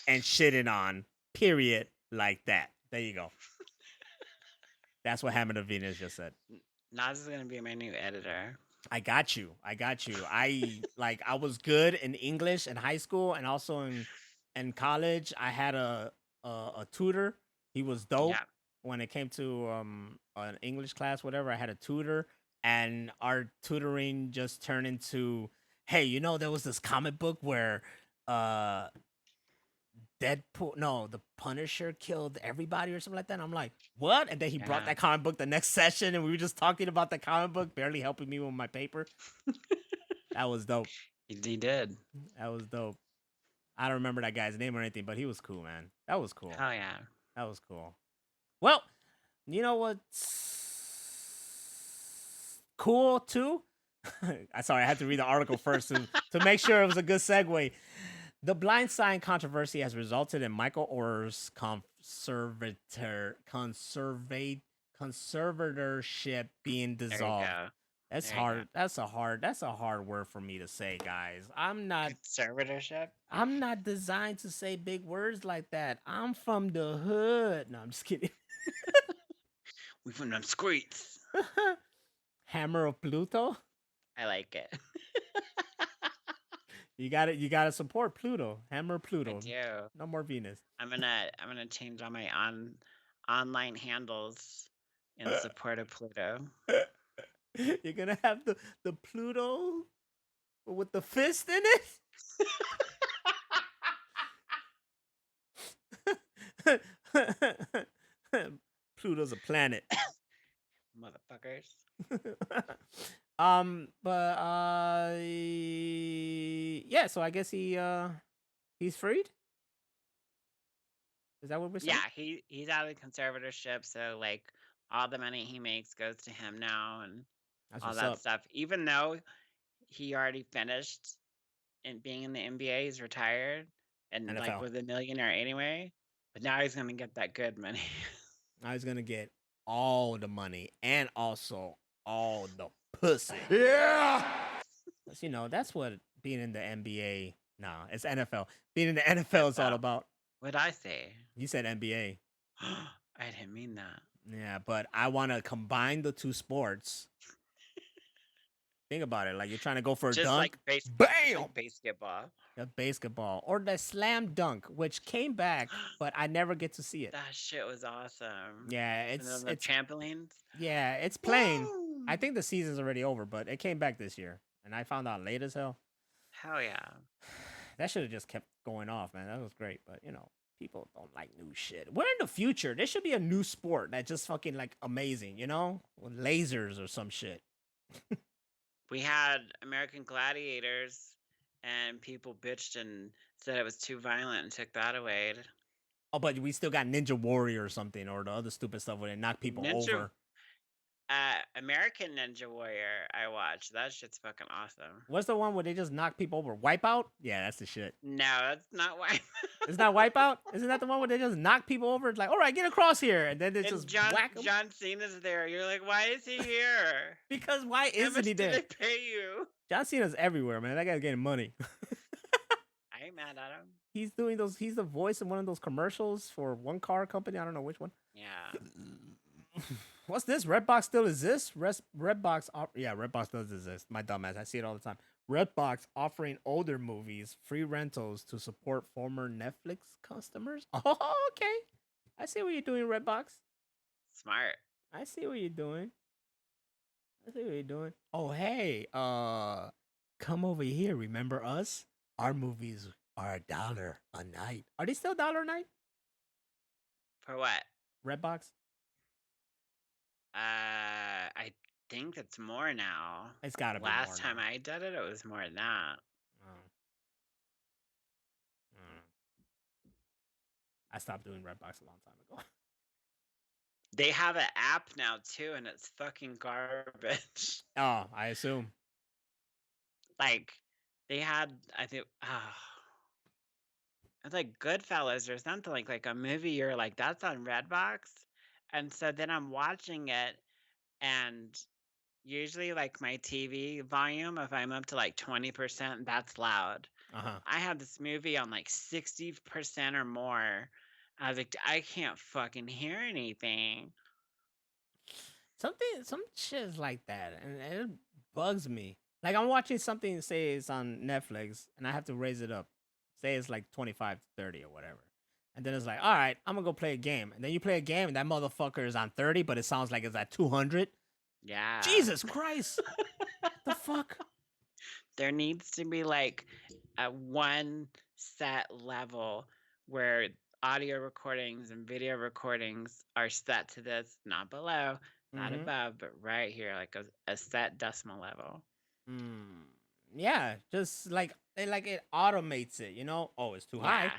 and shitted on. Period. Like that. There you go. That's what HammerOfVenus just said. Nas is gonna be my new editor. I got you. I was good in English in high school and also in college. I had a tutor. He was dope. Yeah. When it came to an English class, whatever, I had a tutor, and our tutoring just turned into, hey, there was this comic book where the Punisher killed everybody or something like that. And I'm like, what? And then he brought that comic book the next session, and we were just talking about the comic book, barely helping me with my paper. That was dope. He did. That was dope. I don't remember that guy's name or anything, but he was cool, man. That was cool. Oh yeah. That was cool. Well, you know what's cool too? Sorry, I had to read the article first to make sure it was a good segue. The blind sign controversy has resulted in Michael Orr's conservatorship being dissolved. That's hard. That's a hard word for me to say, guys. Conservatorship? I'm not designed to say big words like that. I'm from the hood. No, I'm just kidding. We from them streets. Hammer of Pluto. I like it. You gotta support Pluto. Hammer Pluto. I do. No more Venus. I'm gonna change all my online handles in support of Pluto. You're gonna have the Pluto with the fist in it. Pluto's a planet. Motherfuckers. But yeah. So I guess he's freed. Is that what we're saying? Yeah, he's out of the conservatorship, so like all the money he makes goes to him now and That's all what's that up. stuff. Even though he already finished in being in the NBA, he's retired and like NFL. was a millionaire anyway. But now he's gonna get that good money. Now he's gonna get all the money and also all the pussy. Yeah! That's what being in the NBA. Nah, it's NFL. Being in the NFL is all NFL. about. What'd I say? You said NBA. I didn't mean that. Yeah, but I want to combine the two sports. Think about it. Like you're trying to go for a Just dunk. like Bam! basketball. A basketball or the slam dunk, which came back, but I never get to see it. That shit was awesome. Yeah, And then the it's trampolines. yeah, it's playing. Woo! I think the season's already over, but it came back this year, and I found out late as hell. Hell yeah. That should have just kept going off, man. That was great, but people don't like new shit. We're in the future. There should be a new sport that just fucking like amazing, with lasers or some shit. We had American Gladiators, and people bitched and said it was too violent and took that away. Oh, but we still got Ninja Warrior or something, or the other stupid stuff where they knock people over. American Ninja Warrior, I watched. That shit's fucking awesome. What's the one where they just knock people over? Wipeout? Yeah, that's the shit. No, that's not Wipeout. It's not Wipeout? Isn't that the one where they just knock people over? It's like, all right, get across here, and then they just whack them. John Cena's there. You're like, why is he here? Because why How much isn't he did there? they pay you? John Cena's everywhere, man. That guy's getting money. I ain't mad at him. He's doing those. He's the voice in one of those commercials for one car company. I don't know which one. Yeah. What's this? Redbox still exists? Redbox. Yeah, Redbox does exist. My dumbass. I see it all the time. Redbox offering older movies free rentals to support former Netflix customers. Oh, okay. I see what you're doing, Redbox. Smart. I see what you're doing. Oh, hey. Come over here. Remember us? Our movies are $1 a night. Are they still $1 a night? For what? Redbox? I think it's more now. It's gotta be more Last time now. I did it, it was more than that. I stopped doing Redbox a long time ago. They have an app now too, and it's fucking garbage. Oh, I assume. Like they had, I think, it's like Goodfellas or something like a movie. You're like, that's on Redbox, and so then I'm watching it, and usually like my TV volume, if I'm up to like 20%, that's loud. I have this movie on like 60% or more. I was like, I can't fucking hear anything. Some shit is like that, and it bugs me. Like I'm watching something, say it's on Netflix, and I have to raise it up. Say it's like 25 to 30 or whatever. And then it's like, all right, I'm gonna go play a game. And then you play a game, and that motherfucker is on 30, but it sounds like it's at 200. Yeah. Jesus Christ. What the fuck? There needs to be like a one set level where audio recordings and video recordings are set to this, not below, not above, but right here, like a set decimal level. Yeah, just like it automates it, Oh, it's too high.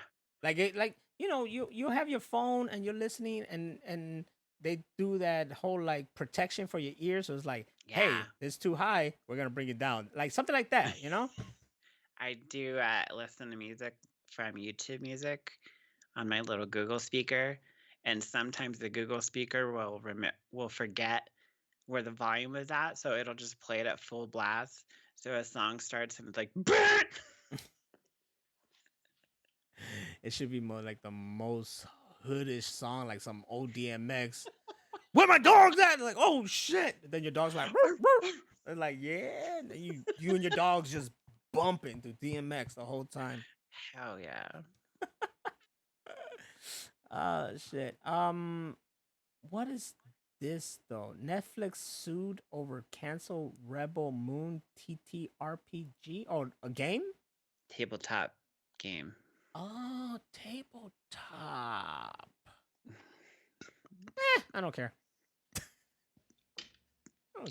Like you have your phone and you're listening, and they do that whole like protection for your ears. So it's like, hey, it's too high. We're gonna bring it down, like something like that, I do listen to music from YouTube Music on my little Google speaker, and sometimes the Google speaker will forget where the volume is at, so it'll just play it at full blast. So a song starts and it's like, it should be more like the most hoodish song, like some old DMX. Where my dogs at? Like, oh shit! And then your dog's like, roof, roof. And like, yeah. And then you and your dogs just bumping to DMX the whole time. Hell yeah. Oh shit. what is this though? Netflix sued over cancel Rebel Moon TTRPG or a game? Tabletop game. Oh, tabletop. I don't care.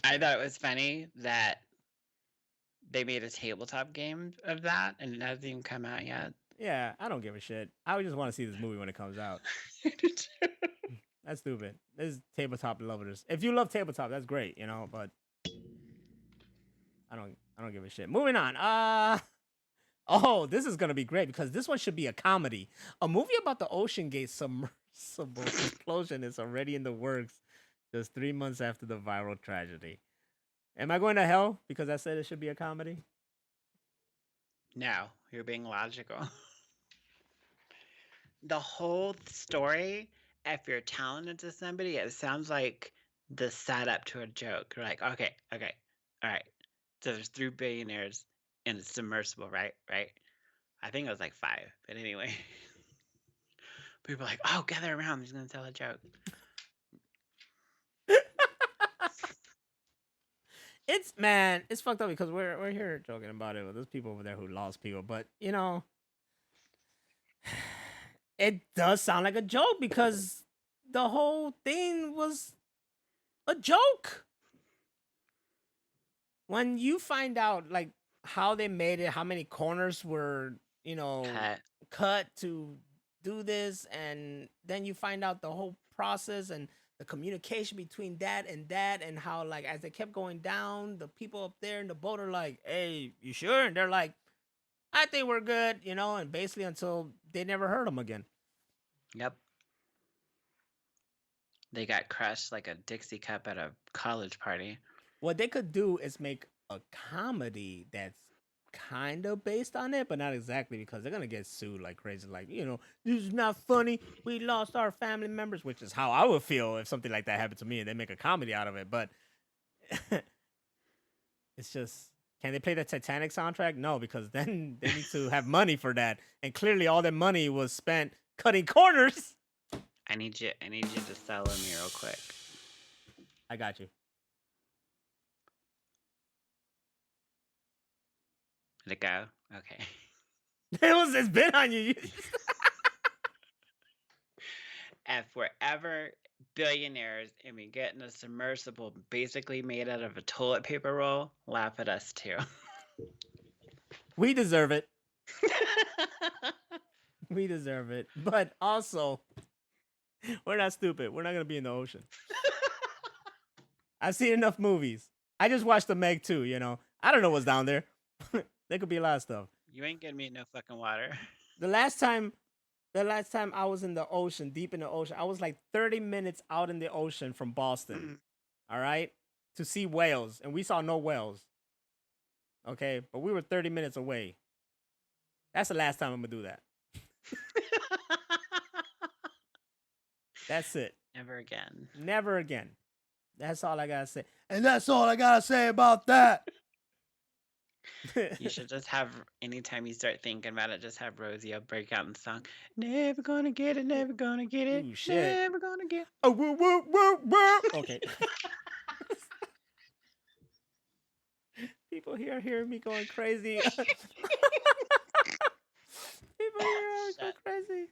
I thought it was funny that they made a tabletop game of that and it hasn't even come out yet. Yeah, I don't give a shit. I would just want to see this movie when it comes out. That's stupid. This is tabletop lovers. If you love tabletop, that's great, you know, but I don't give a shit. Moving on. Oh, this is gonna be great because this one should be a comedy. A movie about the Ocean Gate submersible explosion is already in the works just 3 months after the viral tragedy. Am I going to hell because I said it should be a comedy? No, you're being logical. The whole story, if you're telling it to somebody, it sounds like the setup to a joke. You're like, okay, all right. So there's 3 billionaires and it's submersible, right? I think it was like 5, but anyway. People are like, oh, gather around. He's going to tell a joke. It's fucked up because we're here joking about it. There's people over there who lost people, but you know, it does sound like a joke because the whole thing was a joke. When you find out like how they made it, how many corners were, you know, cut to do this, and then you find out the whole process and the communication between that and how like as they kept going down, the people up there in the boat are like, hey, you sure? And they're like, I think we're good, you know, and basically until they never heard them again. Yep. They got crushed like a Dixie cup at a college party. What they could do is make a comedy that's kind of based on it, but not exactly because they're gonna get sued like crazy. Like, you know, this is not funny. We lost our family members, which is how I would feel if something like that happened to me and they make a comedy out of it. But it's just, can they play the Titanic soundtrack? No, because then they need to have money for that, and clearly all their money was spent cutting corners. I need you to sell me real quick. I got you. Did it go? Okay. It's been on you. If we're ever billionaires and we get in a submersible basically made out of a toilet paper roll, laugh at us too. We deserve it. We deserve it. But also, we're not stupid. We're not going to be in the ocean. I've seen enough movies. I just watched the Meg 2, you know. I don't know what's down there. There could be a lot of stuff. You ain't getting me no fucking water. The last time I was in the ocean, deep in the ocean, I was like 30 minutes out in the ocean from Boston. All right? To see whales, and we saw no whales. Okay? But we were 30 minutes away. That's the last time I'm going to do that. That's it. Never again. Never again. That's all I got to say. And that's all I got to say about that. You should just have, anytime you start thinking about it, just have Rosie break out in the song. Never gonna get it, never gonna get it. Ooh, shit. Never gonna get it. Oh, woo, woo, woo, woo. Okay. People here hearing me going crazy. People here going crazy.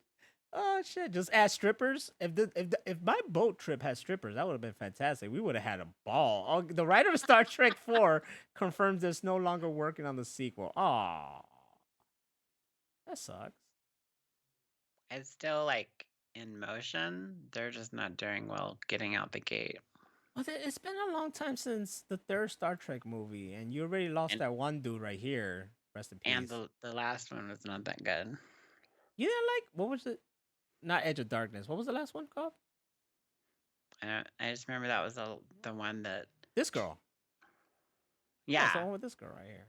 Oh shit! Just ask strippers. If my boat trip had strippers, that would have been fantastic. We would have had a ball. Oh, the writer of Star Trek 4 confirms there's no longer working on the sequel. Aw, that sucks. It's still like in motion. They're just not doing well getting out the gate. Well, it's been a long time since the third Star Trek movie, and you already lost that one dude right here. Rest in peace. And the last one was not that good. You didn't like, what was it? Not Edge of Darkness. What was the last one called? I just remember that was the one that... This girl. Yeah. That's the one with this girl right here.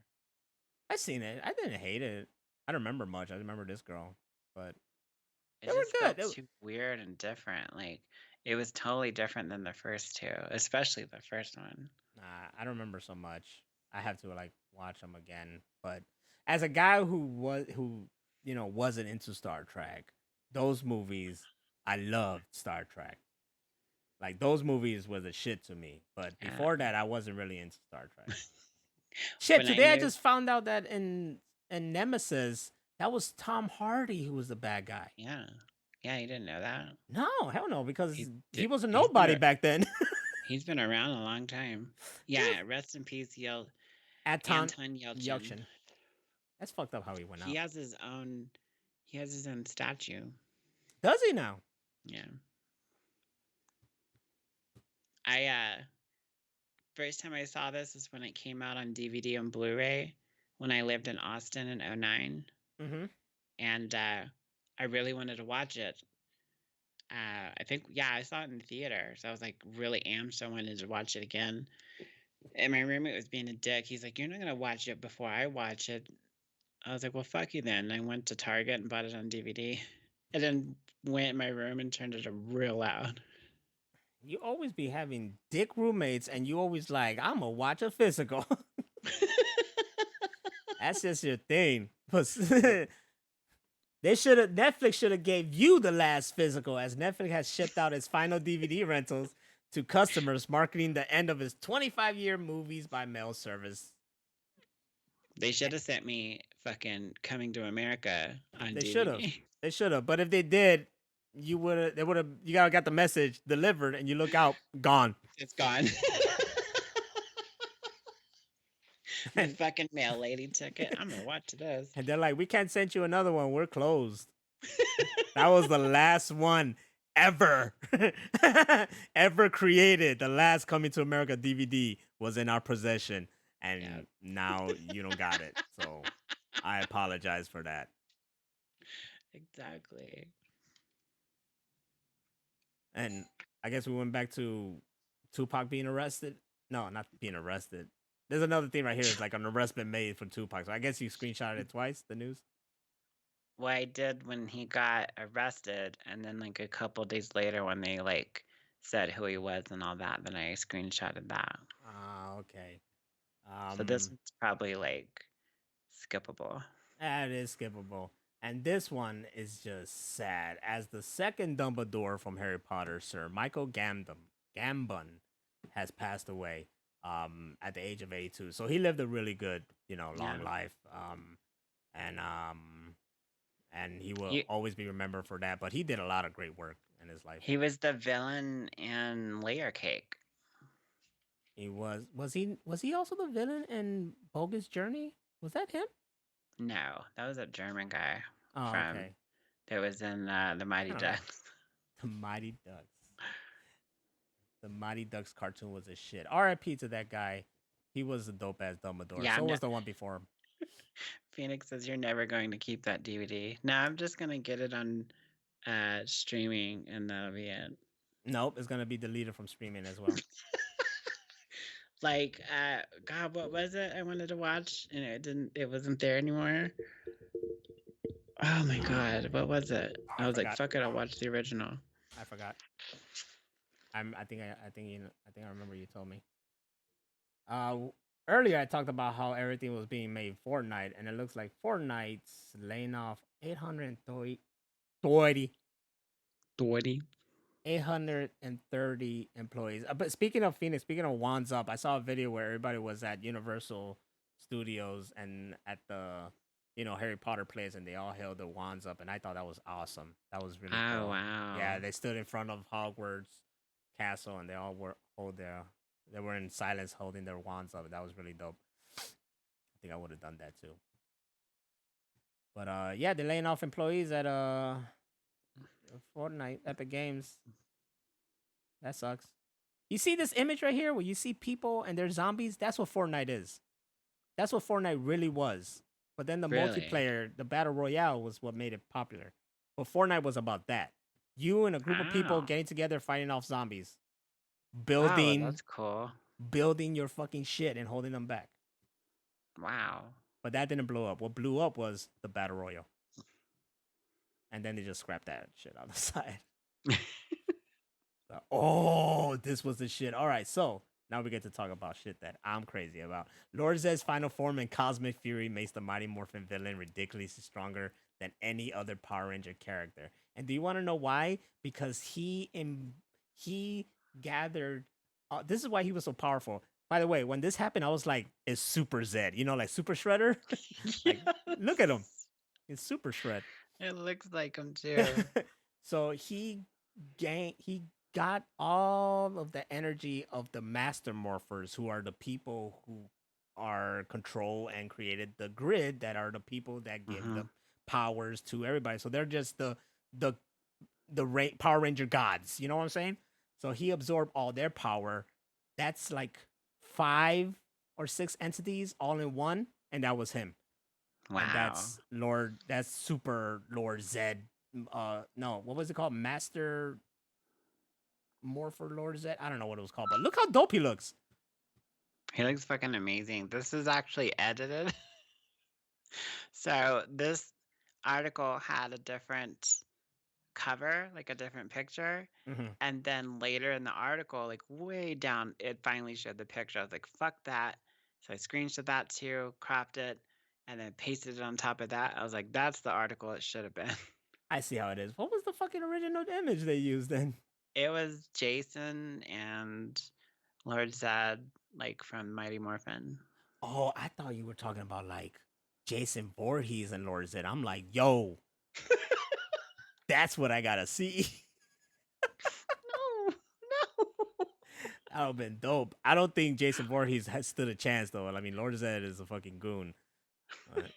I seen it. I didn't hate it. I don't remember much. I remember this girl, but it was good. It was too weird and different. Like, it was totally different than the first two, especially the first one. Nah, I don't remember so much. I have to like watch them again. But as a guy who wasn't into Star Trek, those movies, I loved Star Trek. Like those movies were the shit to me. But Yeah. before that, I wasn't really into Star Trek. Shit, When today I moved- just found out that in Nemesis, that was Tom Hardy who was the bad guy. Yeah. Yeah, you didn't know that? No, hell no, because He's he was a been nobody a- back then. He's been around a long time. Yeah, rest in peace, Anton Anton Yelchin. Yelchin. That's fucked up how he went out. He has his own statue. Does he now? Yeah. I first time I saw this is when it came out on DVD and Blu-ray when I lived in Austin in 2009. Mm-hmm. And I really wanted to watch it. I think, I saw it in the theater. So I was like really amped. So I wanted to watch it again. And my roommate was being a dick. He's like, "You're not going to watch it before I watch it." I was like, "Well, fuck you then." And I went to Target and bought it on DVD. And then went in my room and turned it real loud. You always be having dick roommates, and you always like, I'm gonna watch a physical. That's just your thing. Netflix should have gave you the last physical, as Netflix has shipped out its final DVD rentals to customers, marketing the end of its 25-year movies by mail service. They should have sent me fucking Coming to America on They DVD. should have. They should have. But if they did, you would have. You gotta got the message delivered, and you look out, gone. It's gone. The fucking mail lady took it. I'm gonna watch this. And they're like, "We can't send you another one. We're closed." That was the last one ever, ever created. The last Coming to America DVD was in our possession, and now you don't got it. So I apologize for that. Exactly. And I guess we went back to Tupac being arrested. No, not being arrested. There's another thing right here. It's like an arrest been made for Tupac. So I guess you screenshotted it twice, the news. Well, I did when he got arrested, and then like a couple days later when they like said who he was and all that, then I screenshotted that. Ah, okay. So this is probably like skippable. That is skippable. And this one is just sad. As the second Dumbledore from Harry Potter, Sir Michael Gambon has passed away at the age of 82. So he lived a really good, long life. And he will always be remembered for that. But he did a lot of great work in his life. He was the villain in Layer Cake. He was he also the villain in Bogus Journey? Was that him? No, that was a German guy. Oh, okay. That was in the Mighty Ducks. The Mighty Ducks. The Mighty Ducks cartoon was a shit. R.I.P. to that guy. He was a dope ass Dumbledore. So was the one before him. Phoenix says you're never going to keep that DVD. No, I'm just gonna get it on streaming, and that'll be it. Nope, it's gonna be deleted from streaming as well. Like, God, what was it I wanted to watch and it wasn't there anymore? Oh my God, what was it? I was like, fuck it, I'll watch the original. I forgot. I think I remember you told me. Earlier I talked about how everything was being made Fortnite, and it looks like Fortnite's laying off 830 employees. But speaking of Phoenix, speaking of Wands Up, I saw a video where everybody was at Universal Studios and at the Harry Potter place, and they all held their wands up, and I thought that was awesome. That was really cool. Oh wow. Yeah, they stood in front of Hogwarts Castle, and they all they were in silence holding their wands up. That was really dope. I think I would have done that too. But yeah, they're laying off employees at Fortnite, Epic Games. That sucks. You see this image right here where you see people and they're zombies? That's what Fortnite is. That's what Fortnite really was. But then the multiplayer, the Battle Royale was what made it popular. But Fortnite was about that. You and a group of people getting together fighting off zombies. Building. That's cool. Building your fucking shit and holding them back. Wow. But that didn't blow up. What blew up was the Battle Royale. And then they just scrapped that shit on the side. Oh, this was the shit. All right, so now we get to talk about shit that I'm crazy about. Lord Zed's final form in Cosmic Fury makes the Mighty Morphin villain ridiculously stronger than any other Power Ranger character. And do you want to know why? Because he gathered. This is why he was so powerful. By the way, when this happened, I was like, "It's Super Zed," like Super Shredder. Like, look at him, Yes. it's Super Shred. It looks like him too. So he got all of the energy of the Master Morphers, who are the people who are control and created the grid, that are the people that give hmm the powers to everybody. So they're just the Power Ranger gods. You know what I'm saying? So he absorbed all their power. That's like 5 or 6 entities all in one, and that was him. And Wow. that's Super Lord Zed. No, what was it called? Master Morpher Lord Zed? I don't know what it was called, but look how dope he looks. He looks fucking amazing. This is actually edited. So this article had a different cover, like a different picture. Mm-hmm. And then later in the article, like way down, it finally showed the picture. I was like, fuck that. So I screenshot that too, cropped it, and then pasted it on top of that. I was like, that's the article it should have been. I see how it is. What was the fucking original image they used then? It was Jason and Lord Zed, like from Mighty Morphin. Oh, I thought you were talking about like Jason Voorhees and Lord Zed. I'm like, yo, that's what I gotta see. No, no. That would have been dope. I don't think Jason Voorhees has stood a chance though. I mean, Lord Zed is a fucking goon. But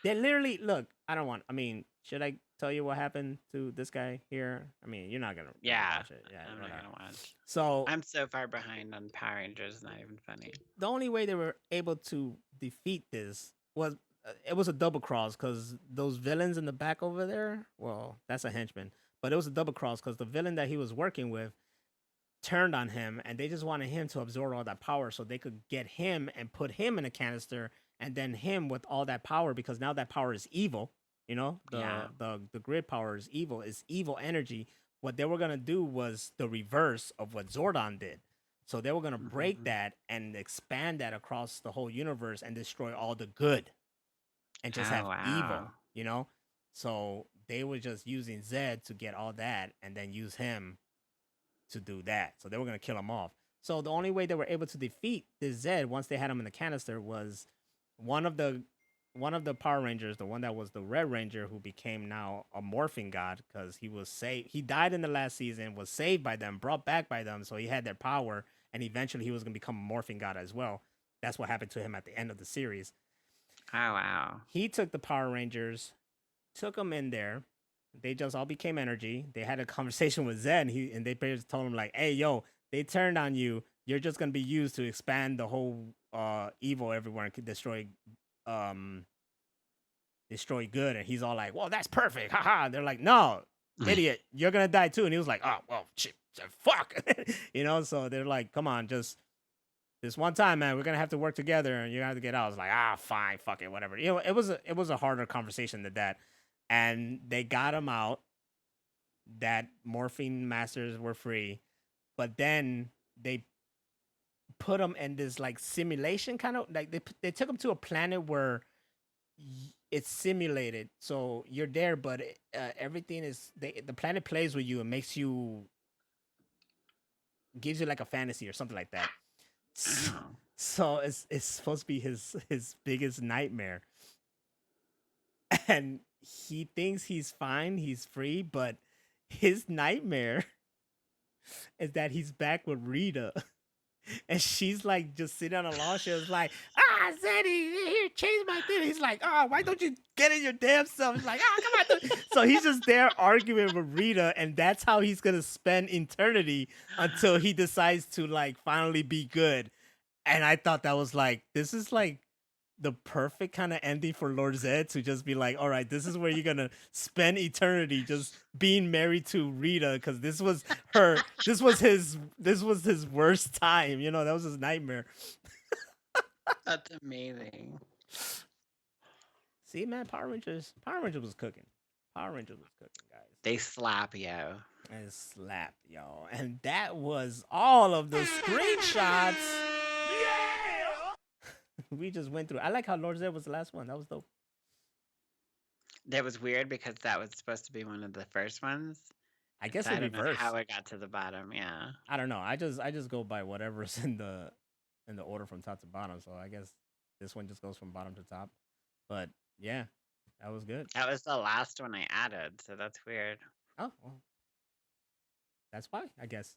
they literally look. I mean, should I tell you what happened to this guy here? I mean, you're not gonna Yeah, watch it. Yeah, I'm not whatever. gonna watch. So I'm so far behind on Power Rangers, it's not even funny. the only way they were able to defeat this was it was a double cross, because those villains in the back over there. Well, that's a henchman, but it was a double cross because the villain that he was working with turned on him, and they just wanted him to absorb all that power so they could get him and put him in a canister, and then him with all that power, because now that power is evil. The Yeah. the grid power is evil. It's evil energy. What they were gonna do was the reverse of what Zordon did. So they were gonna break Mhm. that and expand that across the whole universe and destroy all the good and just Oh have wow. evil. So they were just using Zed to get all that and then use him to do that. So they were gonna kill him off. So the only way they were able to defeat this Zed once they had him in the canister was one of the Power Rangers, the one that was the Red Ranger, who became now a morphing god, because he was saved. He died in the last season, was saved by them, brought back by them, so he had their power, and eventually he was gonna become a morphing god as well. That's what happened to him at the end of the series. Oh wow. He took the Power Rangers, took them in there. They just all became energy. They had a conversation with Zed, and they basically told him like, "Hey, yo, they turned on you. You're just gonna be used to expand the whole evil everywhere and could um destroy good." And he's all like, "Well, that's perfect, haha." They're like, "No, idiot, you're gonna die too." And he was like, "Oh, well, shit, fuck," So they're like, "Come on, just this one time, man. We're gonna have to work together, and you're gonna have to get out." I was like, "Ah, fine, fuck it, whatever." It was a harder conversation than that, and they got him out. That morphine masters were free, but then they put him in this like simulation kind of like they took him to a planet where it's simulated, so you're there, but everything is the planet plays with you and makes you gives you like a fantasy or something like that. Oh. So it's supposed to be his biggest nightmare, and he thinks he's fine, he's free, but his nightmare is that he's back with Rita. And she's like just sitting on a lawn. She was like, Zeddy, here, change my thing. He's like, why don't you get in your damn self? He's like, come on. So he's just there arguing with Rita, and that's how he's gonna spend eternity until he decides to like finally be good. And I thought that was like, this is like the perfect kind of ending for Lord Zed, to just be like, all right, this is where you're gonna spend eternity, just being married to Rita, because this was his worst time. That was his nightmare. That's amazing. See, man, Power Rangers was cooking. Power Rangers was cooking, guys. They slap yo. And slap, y'all. And that was all of the screenshots. We just went through. I like how Lord Zed was the last one. That was dope. That was weird because that was supposed to be one of the first ones. I guess So in I don't know reverse. how I got to the bottom. Yeah. I don't know. I just go by whatever's in the order from top to bottom. So I guess this one just goes from bottom to top. But yeah, that was good. That was the last one I added, so that's weird. Oh, well, that's why I guess.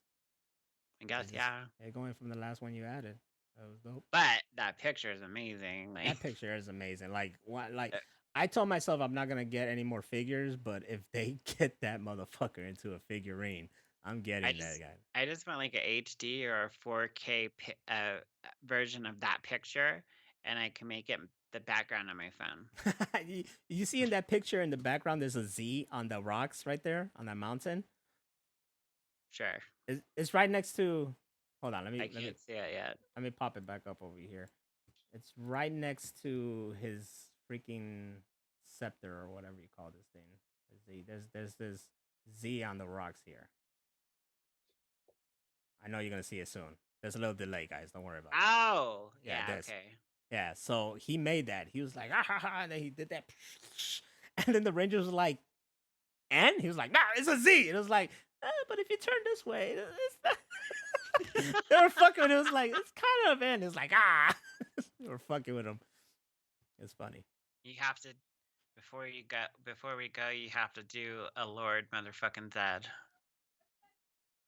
I guess, yeah. Going from the last one you added. That was dope. But that picture is amazing. Like, That picture is amazing. Like what? Like Uh, I told myself I'm not gonna get any more figures, but if they get that motherfucker into a figurine, I'm getting that guy. I just want like a HD or a 4K version of that picture, and I can make it the background on my phone. You see in that picture in the background, there's a Z on the rocks right there on that mountain. Sure. It's right next to. Hold on, I can't see it yet. let me pop it back up over here. It's right next to his freaking scepter or whatever you call this thing. There's this Z on the rocks here. I know you're gonna see it soon. There's a little delay, guys. Don't worry about it. Oh, Yeah, yeah, this. okay. Yeah, so he made that. He was like, ah, ha, ha, and then he did that. And then the Rangers was like, and he was like, nah, it's a Z. And it was like, but if you turn this way, it's not. They were fucking with it. It was like, it's kind of, and it's like, ah. They were fucking with him. It's funny. You have to, before we go, you have to do a Lord motherfucking Zed.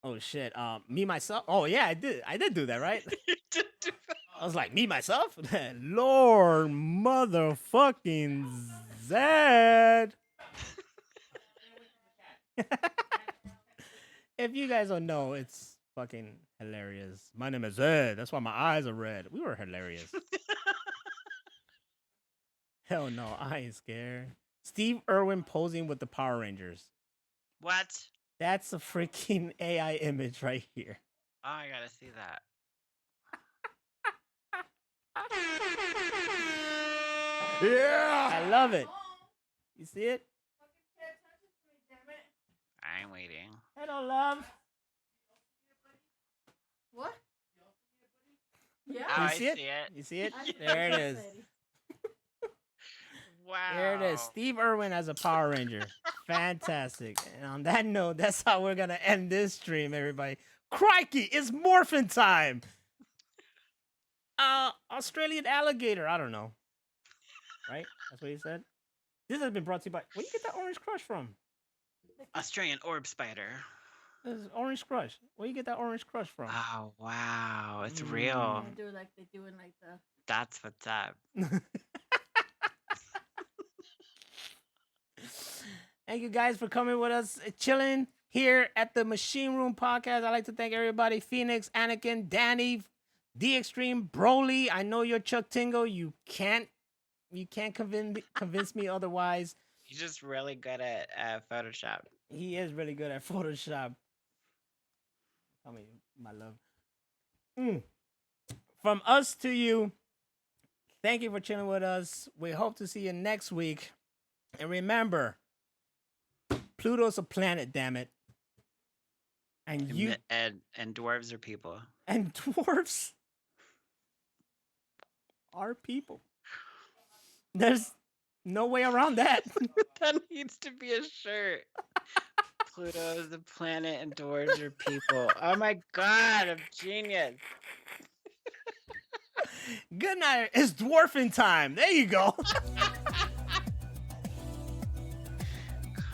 Oh shit. Me myself. Oh yeah, I did do that, right? You did do that. I was like, me myself? Lord motherfucking Zed. If you guys don't know, it's fucking hilarious. My name is Zed. That's why my eyes are red. We were hilarious. Hell no, I ain't scared. Steve Irwin posing with the Power Rangers. What? That's a freaking AI image right here. Oh, I gotta see that. Yeah! I love it. You see it? I'm waiting. Hello, love. What? Yeah. Oh, You I see it? see it. You see it? I There it is. Wow. There it is. Steve Irwin as a Power Ranger. Fantastic. And on that note, that's how we're going to end this stream, everybody. Crikey, it's morphin' time. Australian alligator. I don't know. Right? That's what he said. This has been brought to you by. Where you get that orange crush from? Australian orb spider. This is orange crush. Where you get that orange crush from? Oh, wow. It's Mm. real. They do like they do in like the. That's what's up. Thank you guys for coming with us, chilling here at the Machine Room Podcast. I'd like to thank everybody: Phoenix, Anakin, Danny, D Extreme, Broly. I know you're Chuck Tingle. You can't convince me otherwise. He's just really good at Photoshop. He is really good at Photoshop. Tell me, my love. From us to you, thank you for chilling with us. We hope to see you next week. And remember, Pluto's a planet, damn it. And you and dwarves are people. and dwarfs are people. There's no way around that. That needs to be a shirt. Pluto is a planet and dwarves are people. Oh my god, I'm genius. Good night. It's dwarfing time. There you go.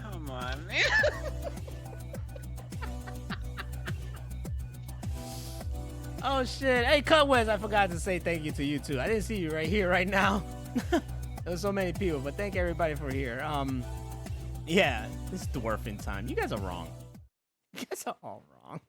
Come on, man. Oh shit. Hey, Cutwez, I forgot to say thank you to you too. I didn't see you right here, right now. There's so many people, but thank everybody for here. Yeah, it's dwarfing time. You guys are wrong. You guys are all wrong.